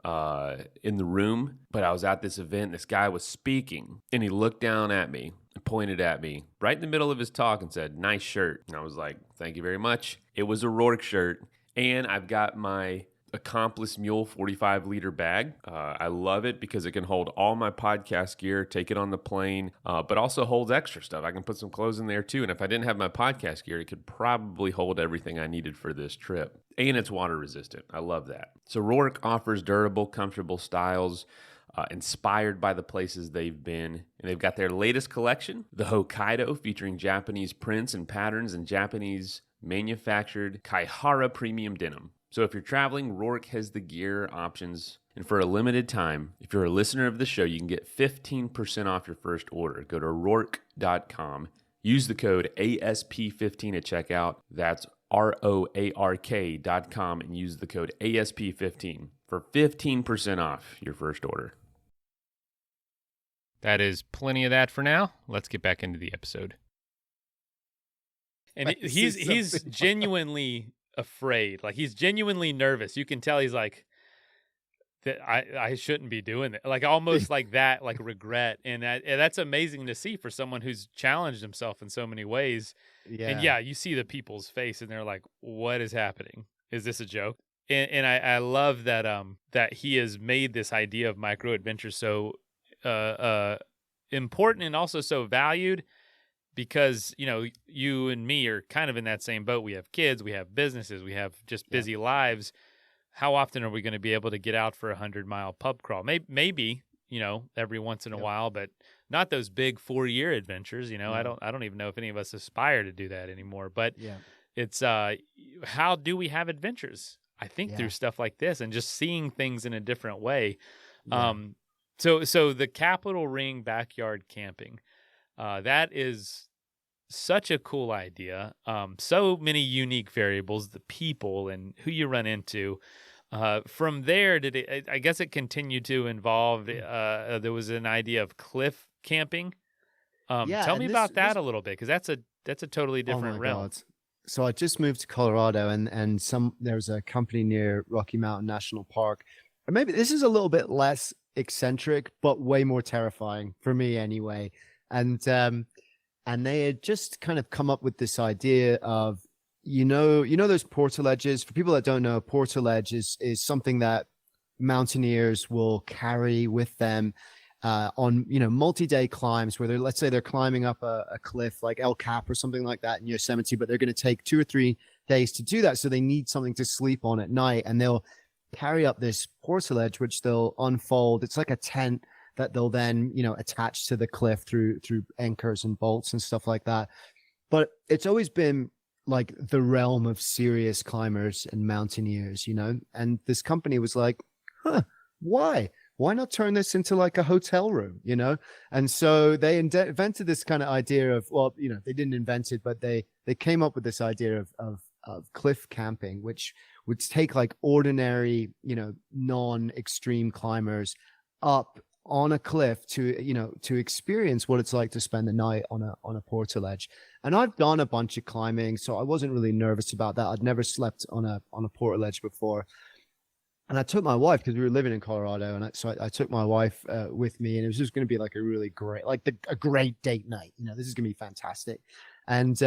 in the room, but I was at this event. This guy was speaking, and he looked down at me and pointed at me right in the middle of his talk and said, "Nice shirt." And I was like, "Thank you very much." It was a Rourke shirt. And I've got my Accomplice Mule 45-liter bag. I love it because it can hold all my podcast gear, take it on the plane, but also holds extra stuff. I can put some clothes in there too. And if I didn't have my podcast gear, it could probably hold everything I needed for this trip. And it's water resistant. I love that. So Rourke offers durable, comfortable styles inspired by the places they've been. And they've got their latest collection, the Hokkaido, featuring Japanese prints and patterns and Japanese manufactured Kaihara premium denim. So if you're traveling, Rourke has the gear options. And for a limited time, if you're a listener of the show, you can get 15% off your first order. Go to Rourke.com. Use the code ASP15 at checkout. That's ROARK.com and use the code ASP15 for 15% off your first order. That is plenty of that for now. Let's get back into the episode. And he's genuinely afraid. Like, he's genuinely nervous. You can tell he's like, I shouldn't be doing it. Like, almost like that, like regret. And that's amazing to see for someone who's challenged himself in so many ways. Yeah. And yeah, you see the people's face and they're like, what is happening? Is this a joke? And I love that that he has made this idea of micro adventure so important and also so valued, because, you know, you and me are kind of in that same boat. We have kids, we have businesses, we have just busy lives. How often are we going to be able to get out for a 100-mile pub crawl? Maybe, you know, every once in a while, but not those big 4-year adventures. You know, I don't even know if any of us aspire to do that anymore. But it's how do we have adventures? I think through stuff like this and just seeing things in a different way. So the Capitol Ring backyard camping, that is such a cool idea. So many unique variables, the people and who you run into. From there, I guess it continued to involve, there was an idea of cliff camping. Tell me about that a little bit, because that's a totally different realm. God. So I just moved to Colorado, and there's a company near Rocky Mountain National Park. Or maybe this is a little bit less eccentric, but way more terrifying for me anyway. And they had just kind of come up with this idea of, you know those portaledges. For people that don't know, a portaledge is something that mountaineers will carry with them on, you know, multi-day climbs where let's say they're climbing up a cliff like El Cap or something like that in Yosemite, but they're going to take 2 or 3 days to do that. So they need something to sleep on at night, and they'll carry up this portaledge, which they'll unfold. It's like a tent that they'll then, you know, attach to the cliff through anchors and bolts and stuff like that. But it's always been like the realm of serious climbers and mountaineers, you know, and this company was like, why not turn this into like a hotel room, you know? And so they invented this kind of idea of, well, you know, they didn't invent it, but they came up with this idea of cliff camping, which would take like ordinary, you know, non-extreme climbers up on a cliff to, you know, to experience what it's like to spend the night on a portaledge. And I've done a bunch of climbing, so I wasn't really nervous about that. I'd never slept on a portaledge before. And I took my wife, because we were living in Colorado, and so I took my wife with me, and it was just going to be like a really great, like a great date night. You know, this is going to be fantastic. And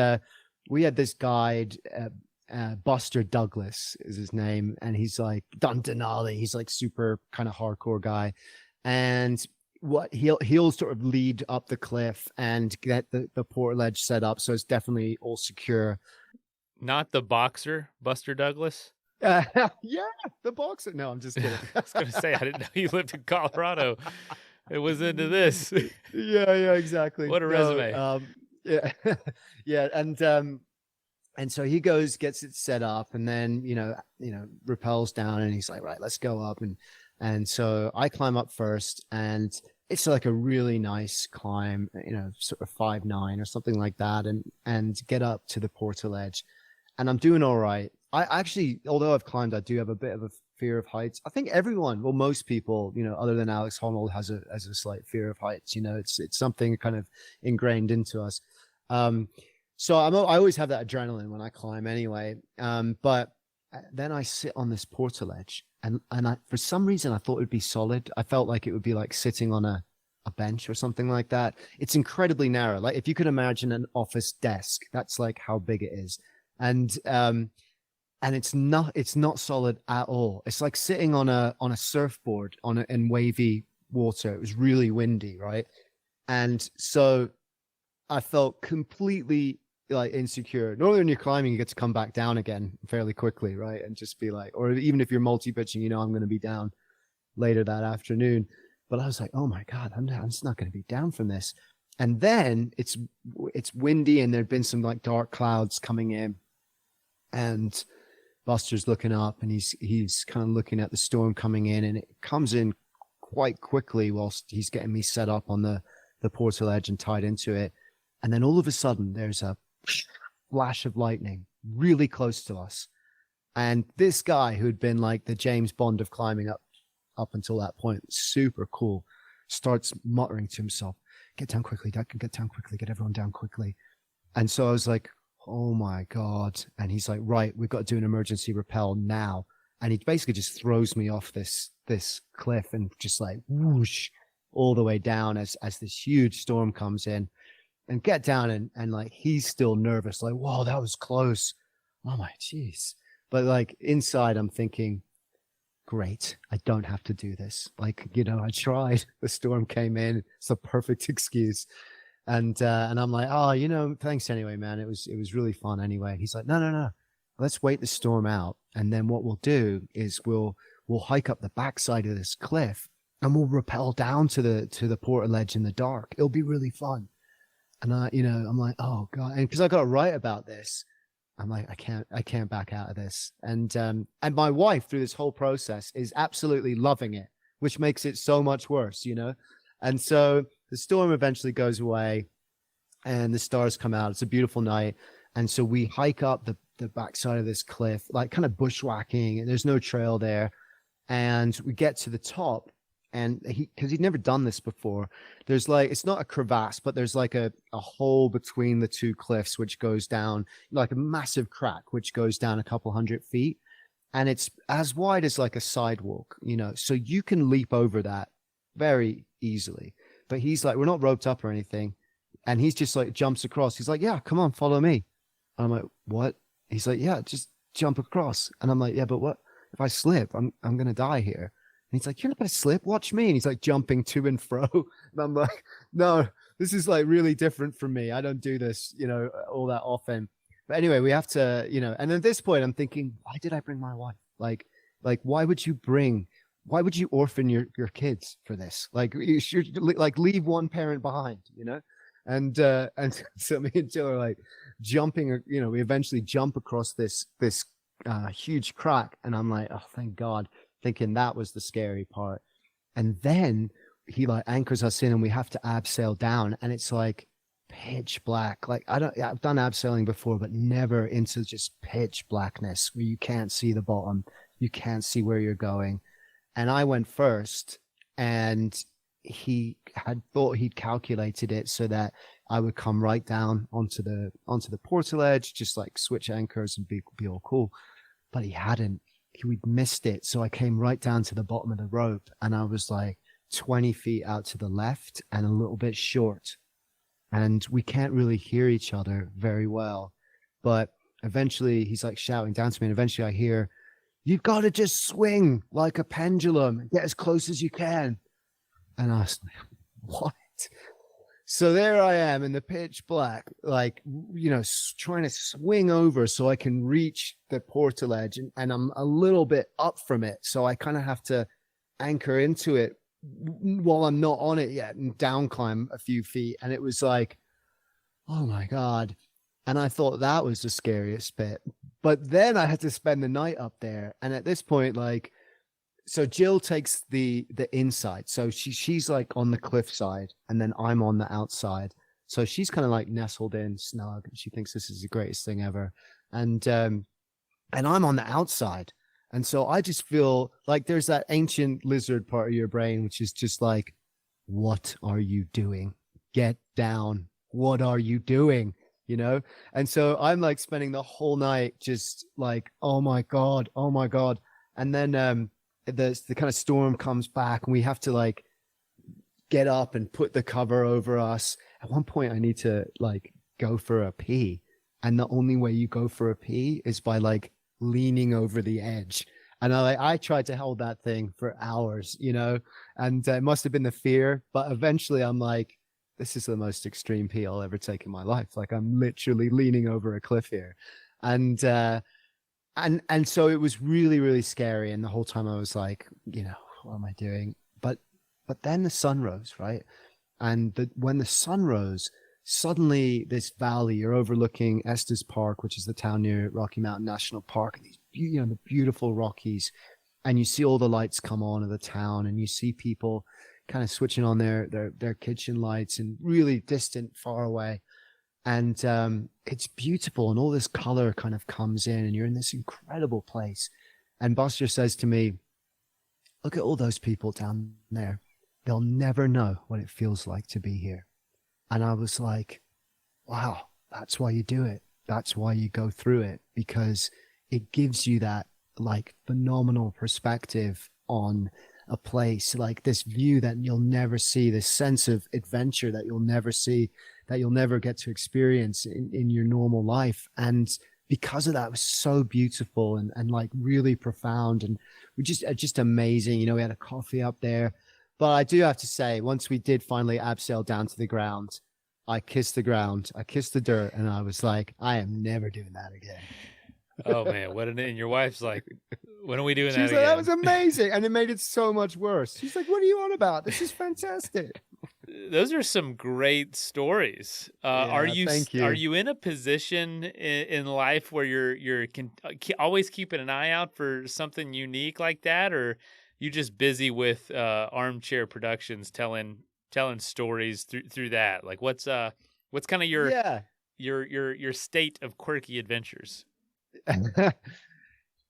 we had this guide, Buster Douglas is his name, and he's like done Denali. He's like super kind of hardcore guy. And what he'll sort of lead up the cliff and get the portaledge set up, so it's definitely all secure. Not the boxer, Buster Douglas? Yeah, the boxer. No, I'm just kidding. I was going to say, I didn't know you lived in Colorado. It was into this. Yeah, exactly. What a resume. Yeah, yeah, and so he goes, gets it set up, and then you know, rappels down, and he's like, right, let's go up, and so I climb up first, and it's like a really nice climb, you know, sort of 5'9" or something like that, and get up to the portaledge, and I'm doing all right. I actually, although I've climbed, I do have a bit of a fear of heights. I think everyone, well, most people, you know, other than Alex Honnold, has a slight fear of heights. You know, it's something kind of ingrained into us. So I always have that adrenaline when I climb anyway. But then I sit on this portaledge, and I, for some reason, I thought it would be solid. I felt like it would be like sitting on a a bench or something like that. It's incredibly narrow. Like if you could imagine an office desk, that's like how big it is. And it's not solid at all. It's like sitting on a surfboard in wavy water. It was really windy, right? And so I felt completely like insecure. Normally when you're climbing, you get to come back down again fairly quickly, right? And just be like, or even if you're multi-pitching, I'm going to be down later that afternoon. But I was like, oh my God, I'm just not going to be down from this. And then it's windy and there'd been some like dark clouds coming in, and Buster's looking up and he's kind of looking at the storm coming in, and it comes in quite quickly whilst he's getting me set up on the portal edge and tied into it. And then all of a sudden there's a flash of lightning really close to us. And this guy who had been like the James Bond of climbing up until that point, super cool, starts muttering to himself, get down quickly, Doug, get down quickly, get everyone down quickly. And so I was like, oh my God. And he's like, right, we've got to do an emergency rappel now. And he basically just throws me off this cliff and just like whoosh all the way down as this huge storm comes in, and get down and like he's still nervous, like, whoa, that was close. Oh my jeez. But like inside I'm thinking, great, I don't have to do this. Like, I tried. The storm came in. It's a perfect excuse. And I'm like, oh, thanks anyway, man. It was really fun anyway. He's like, no. Let's wait the storm out. And then what we'll do is we'll hike up the backside of this cliff and we'll rappel down to the portal ledge in the dark. It'll be really fun. And I'm like, oh God. And because I got to write about this, I'm like, I can't back out of this. And my wife through this whole process is absolutely loving it, which makes it so much worse, And so the storm eventually goes away and the stars come out. It's a beautiful night. And so we hike up the backside of this cliff, like kind of bushwhacking, and there's no trail there. And we get to the top, and because he'd never done this before, there's like, it's not a crevasse, but there's like a hole between the two cliffs, which goes down like a massive crack, which goes down a couple 100 feet. And it's as wide as like a sidewalk, so you can leap over that very easily. But he's like, we're not roped up or anything. And he's just like jumps across. He's like, yeah, come on, follow me. And I'm like, what? He's like, yeah, just jump across. And I'm like, yeah, but what if I slip? I'm going to die here. And he's like, you're not going to slip. Watch me. And he's like jumping to and fro. And I'm like, no, this is like really different from me. I don't do this, all that often. But anyway, we have to, and at this point I'm thinking, why did I bring my wife? Like, why would you orphan your kids for this? Like, you should like leave one parent behind, And so me and Jill are like jumping, we eventually jump across this huge crack. And I'm like, oh, thank God, thinking that was the scary part. And then he like anchors us in and we have to abseil down, and it's like pitch black. Like I've done abseiling before, but never into just pitch blackness where you can't see the bottom. You can't see where you're going. And I went first, and he had thought he'd calculated it so that I would come right down onto the portal edge, just like switch anchors and be all cool. But he hadn't. We'd missed it. So I came right down to the bottom of the rope, and I was like 20 feet out to the left and a little bit short. And we can't really hear each other very well. But eventually he's like shouting down to me, and eventually I hear, you've got to just swing like a pendulum and get as close as you can. And I was like, what? So there I am in the pitch black, like, trying to swing over so I can reach the portal edge. And I'm a little bit up from it. So I kind of have to anchor into it while I'm not on it yet and down climb a few feet. And it was like, oh my God. And I thought that was the scariest bit. But then I had to spend the night up there. And at this point, like, so Jill takes the inside. So she's like on the cliff side, and then I'm on the outside. So she's kind of like nestled in snug, and she thinks this is the greatest thing ever. And I'm on the outside. And so I just feel like there's that ancient lizard part of your brain, which is just like, what are you doing? Get down. What are you doing? And so I'm like spending the whole night just like, oh my God. And then the kind of storm comes back, and we have to like get up and put the cover over us. At one point I need to like go for a pee, and the only way you go for a pee is by like leaning over the edge. And I tried to hold that thing for hours, you know, and it must have been the fear, but eventually I'm like, this is the most extreme pee I'll ever take in my life. Like I'm literally leaning over a cliff here. And so it was really, really scary. And the whole time I was like, you know, what am I doing? But then the sun rose, right? And when the sun rose, suddenly this valley, you're overlooking Estes Park, which is the town near Rocky Mountain National Park, and these, you know, the beautiful Rockies, and you see all the lights come on of the town, and you see people kind of switching on their kitchen lights and really distant, far away. And it's beautiful, and all this color kind of comes in, and you're in this incredible place. And Buster says to me, look at all those people down there. They'll never know what it feels like to be here. And I was like, wow, that's why you do it. That's why you go through it, because it gives you that like phenomenal perspective on a place, like this view that you'll never see, this sense of adventure that you'll never see, that you'll never get to experience in your normal life. And because of that, it was so beautiful and like really profound, and we just amazing. You know, we had a coffee up there. But I do have to say, once we did finally abseil down to the ground, I kissed the ground, I kissed the dirt, and I was like, I am never doing that again. Oh man, and your wife's like, when are we doing that She's again? like, that was amazing. And it made it so much worse. She's like, what are you on about? This is fantastic. Those are some great stories. Thank you. Are you in a position in life where you're always keeping an eye out for something unique like that, or you just busy with Armchair Productions telling stories through that? Like what's kind of your state of quirky adventures?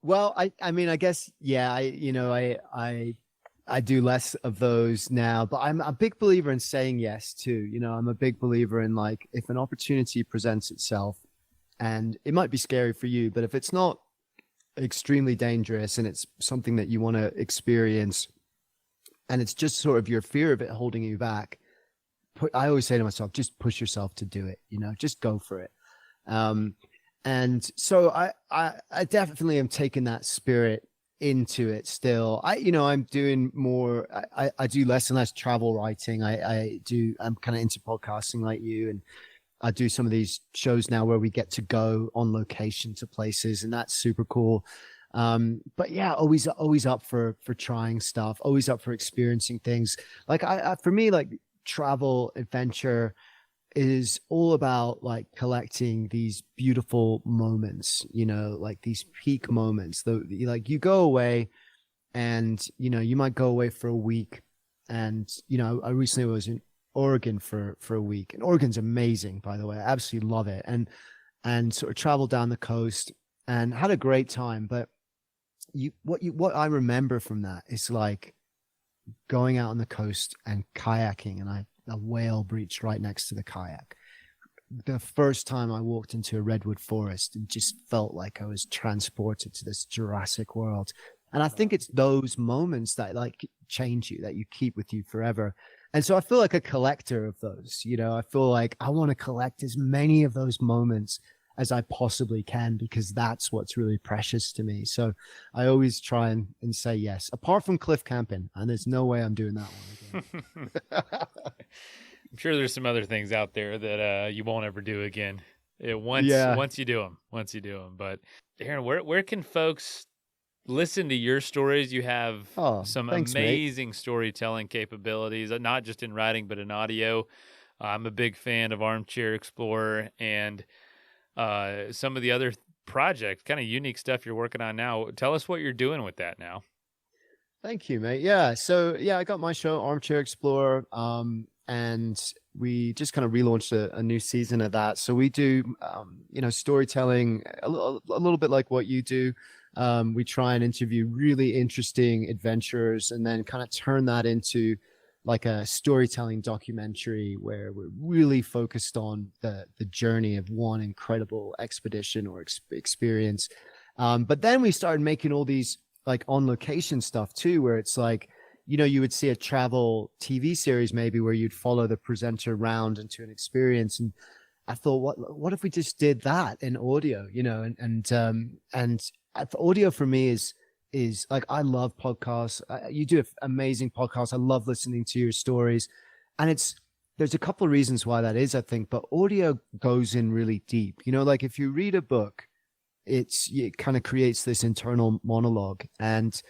Well, I mean, I guess, yeah, I do less of those now, but I'm a big believer in saying yes too. You know, I'm a big believer in like, if an opportunity presents itself, and it might be scary for you, but if it's not extremely dangerous and it's something that you want to experience, and it's just sort of your fear of it holding you back, I always say to myself, just push yourself to do it, you know, just go for it. And so I definitely am taking that spirit into it still. I'm doing more, I do less and less travel writing. I'm kind of into podcasting like you, and I do some of these shows now where we get to go on location to places, and that's super cool. But yeah, always up for trying stuff, always up for experiencing things. Like for me, like travel adventure is all about like collecting these beautiful moments, you know, like these peak moments. Like you go away, and you know, you might go away for a week, and you know, I recently was in Oregon for a week, and Oregon's amazing, by the way. I absolutely love it, and sort of traveled down the coast and had a great time. But what I remember from that is like going out on the coast and kayaking, and a whale breached right next to the kayak. The first time I walked into a redwood forest and just felt like I was transported to this Jurassic world. And I think it's those moments that like change you, that you keep with you forever. And so I feel like a collector of those, you know. I feel like I want to collect as many of those moments as I possibly can, because that's what's really precious to me. So I always try and say yes, apart from cliff camping, and there's no way I'm doing that one again. I'm sure there's some other things out there that you won't ever do again. Once you do them. But Aaron, where can folks listen to your stories? You have some amazing storytelling capabilities, not just in writing, but in audio. I'm a big fan of Armchair Explorer and some of the other projects, kind of unique stuff you're working on now. Tell us what you're doing with that now. Thank you, mate. Yeah. So yeah, I got my show, Armchair Explorer, and we just kind of relaunched a new season of that. So we do, storytelling a little bit like what you do. We try and interview really interesting adventurers, and then kind of turn that into like a storytelling documentary where we're really focused on the journey of one incredible expedition or experience. But then we started making all these like on location stuff too, where it's like, you would see a travel TV series maybe where you'd follow the presenter around into an experience. And I thought, what if we just did that in audio, and audio for me is like, I love podcasts. You do amazing podcasts. I love listening to your stories. And there's a couple of reasons why that is, I think, but audio goes in really deep. Like if you read a book, it kind of creates this internal monologue, and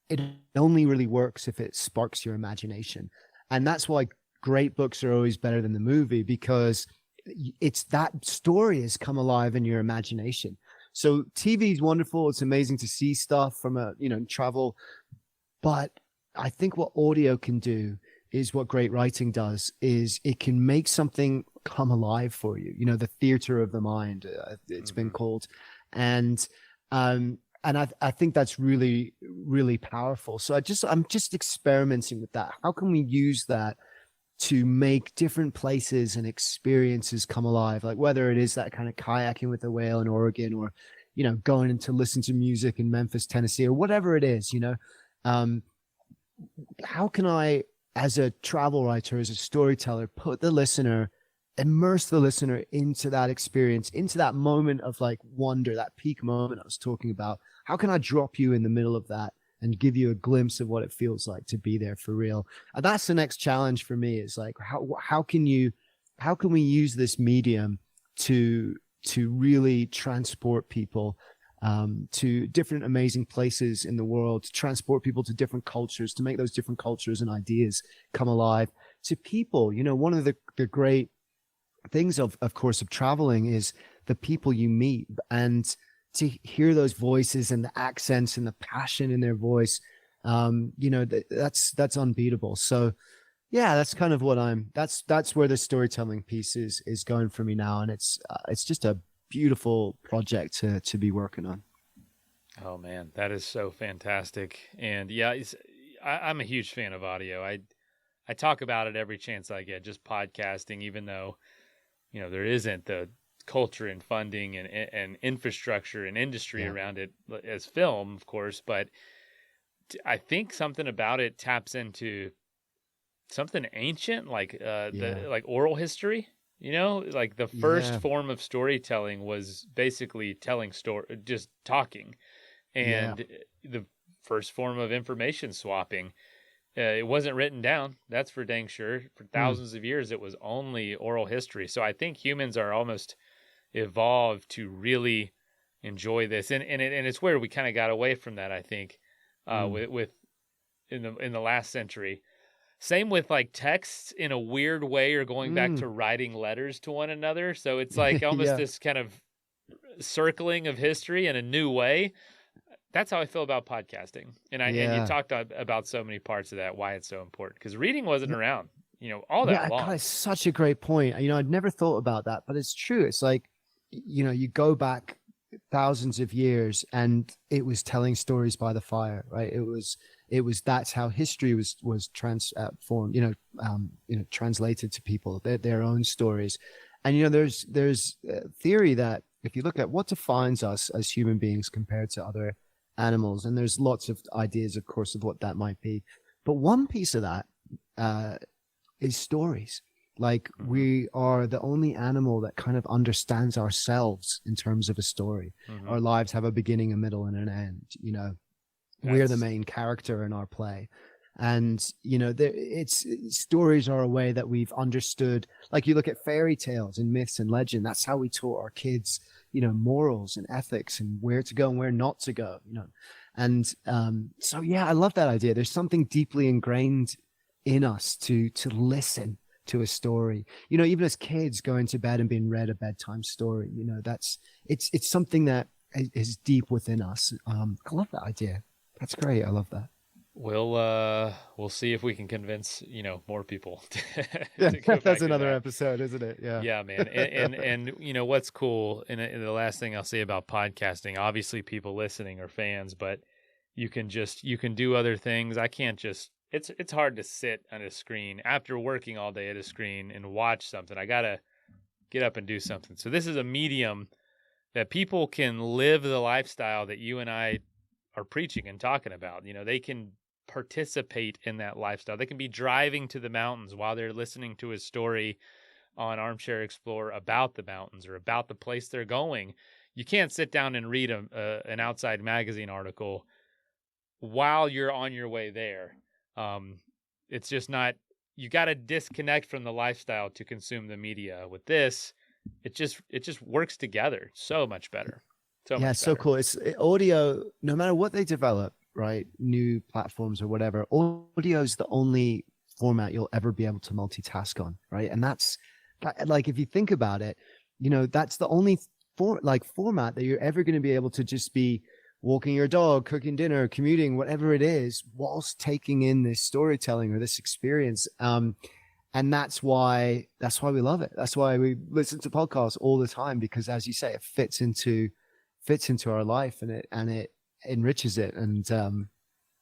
it only really works if it sparks your imagination. And that's why great books are always better than the movie, because it's that story has come alive in your imagination. So TV is wonderful. It's amazing to see stuff from travel. But I think what audio can do is what great writing does, is it can make something come alive for you. The theater of the mind, it's been called. And I think that's really, really powerful. So I'm just experimenting with that. How can we use that to make different places and experiences come alive? Like whether it is that kind of kayaking with a whale in Oregon, or, going in to listen to music in Memphis, Tennessee, or whatever it is, how can I, as a travel writer, as a storyteller, immerse the listener into that experience, into that moment of like wonder, that peak moment I was talking about? How can I drop you in the middle of that and give you a glimpse of what it feels like to be there for real? And that's the next challenge for me, is like, how can we use this medium to really transport people to different amazing places in the world, to transport people to different cultures, to make those different cultures and ideas come alive to people. One of the great things of course of traveling is the people you meet, and to hear those voices and the accents and the passion in their voice, that's unbeatable. So yeah, that's kind of what that's where the storytelling piece is going for me now. And it's just a beautiful project to be working on. Oh man, that is so fantastic. And yeah, I'm a huge fan of audio. I talk about it every chance I get, just podcasting, even though, there isn't the culture and funding and infrastructure and industry around it as film, of course. But I think something about it taps into something ancient, like like oral history. Like the first form of storytelling was basically telling story, just talking, and the first form of information swapping. It wasn't written down. That's for dang sure. For thousands of years, it was only oral history. So I think humans are almost evolved to really enjoy this, and it's where we kind of got away from that. I think with in the last century. Same with like texts in a weird way, or going back to writing letters to one another. So it's like almost this kind of circling of history in a new way. That's how I feel about podcasting. And you talked about so many parts of that, why it's so important, because reading wasn't around, all that long. That's such a great point. I'd never thought about that, but it's true. It's like, you go back thousands of years and it was telling stories by the fire, right? That's how history was transformed, translated to people, their own stories. And, there's a theory that if you look at what defines us as human beings compared to other animals, and there's lots of ideas, of course, of what that might be. But one piece of that is stories. Like we are the only animal that kind of understands ourselves in terms of a story. Our lives have a beginning, a middle, and an end. We're the main character in our play. And, stories are a way that we've understood. Like you look at fairy tales and myths and legend, that's how we taught our kids, morals and ethics and where to go and where not to go, And so, yeah, I love that idea. There's something deeply ingrained in us to listen to a story, even as kids going to bed and being read a bedtime story, it's something that is deep within us. I love that idea. That's great. I love that. We'll see if we can convince, more people. That's another episode, isn't it? Yeah. Yeah, man. And what's cool, and the last thing I'll say about podcasting, obviously people listening are fans, but you can do other things. I can't just, it's hard to sit on a screen after working all day at a screen and watch something. I got to get up and do something. So this is a medium that people can live the lifestyle that you and I are preaching and talking about. They can participate in that lifestyle. They can be driving to the mountains while they're listening to a story on Armchair Explorer about the mountains or about the place they're going. You can't sit down and read an Outside Magazine article while you're on your way there. It's just not, you got to disconnect from the lifestyle to consume the media. With this, it just works together so much better. Yeah, so cool. It's audio, no matter what they develop, right? New platforms or whatever, audio is the only format you'll ever be able to multitask on, right? And that's like, if you think about it, you know, that's the only format that you're ever going to be able to just be walking your dog, cooking dinner, commuting, whatever it is, whilst taking in this storytelling or this experience. And that's why we love it. That's why we listen to podcasts all the time, because as you say, it fits into our life and it enriches it. And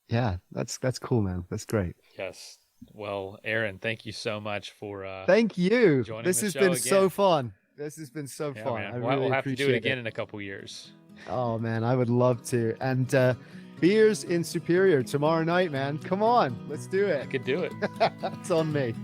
yeah, that's cool, man. That's great. Yes. Well, Aaron, thank you so much for thank you. This has been so fun. This has been so fun. Man. We'll have to do it again in a couple years. Oh man, I would love to. And beers in Superior tomorrow night, man. Come on, let's do it. I could do it. It's on me.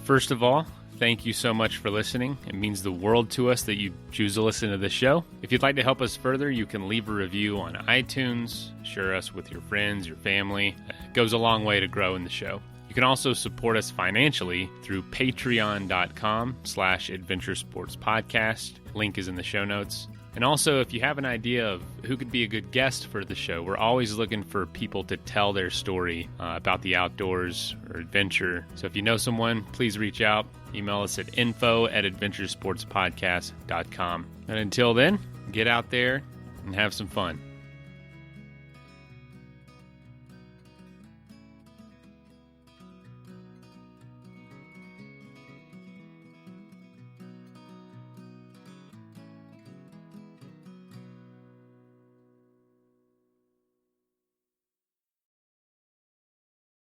First of all, thank you so much for listening. It means the world to us that you choose to listen to this show. If you'd like to help us further, you can leave a review on iTunes, share us with your friends, your family. It goes a long way to grow in the show. You can also support us financially through patreon.com/adventuresportspodcast. Link is in the show notes. And also, if you have an idea of who could be a good guest for the show, we're always looking for people to tell their story about the outdoors or adventure. So if you know someone, please reach out. Email us at info@adventuresportspodcast.com. And until then, get out there and have some fun.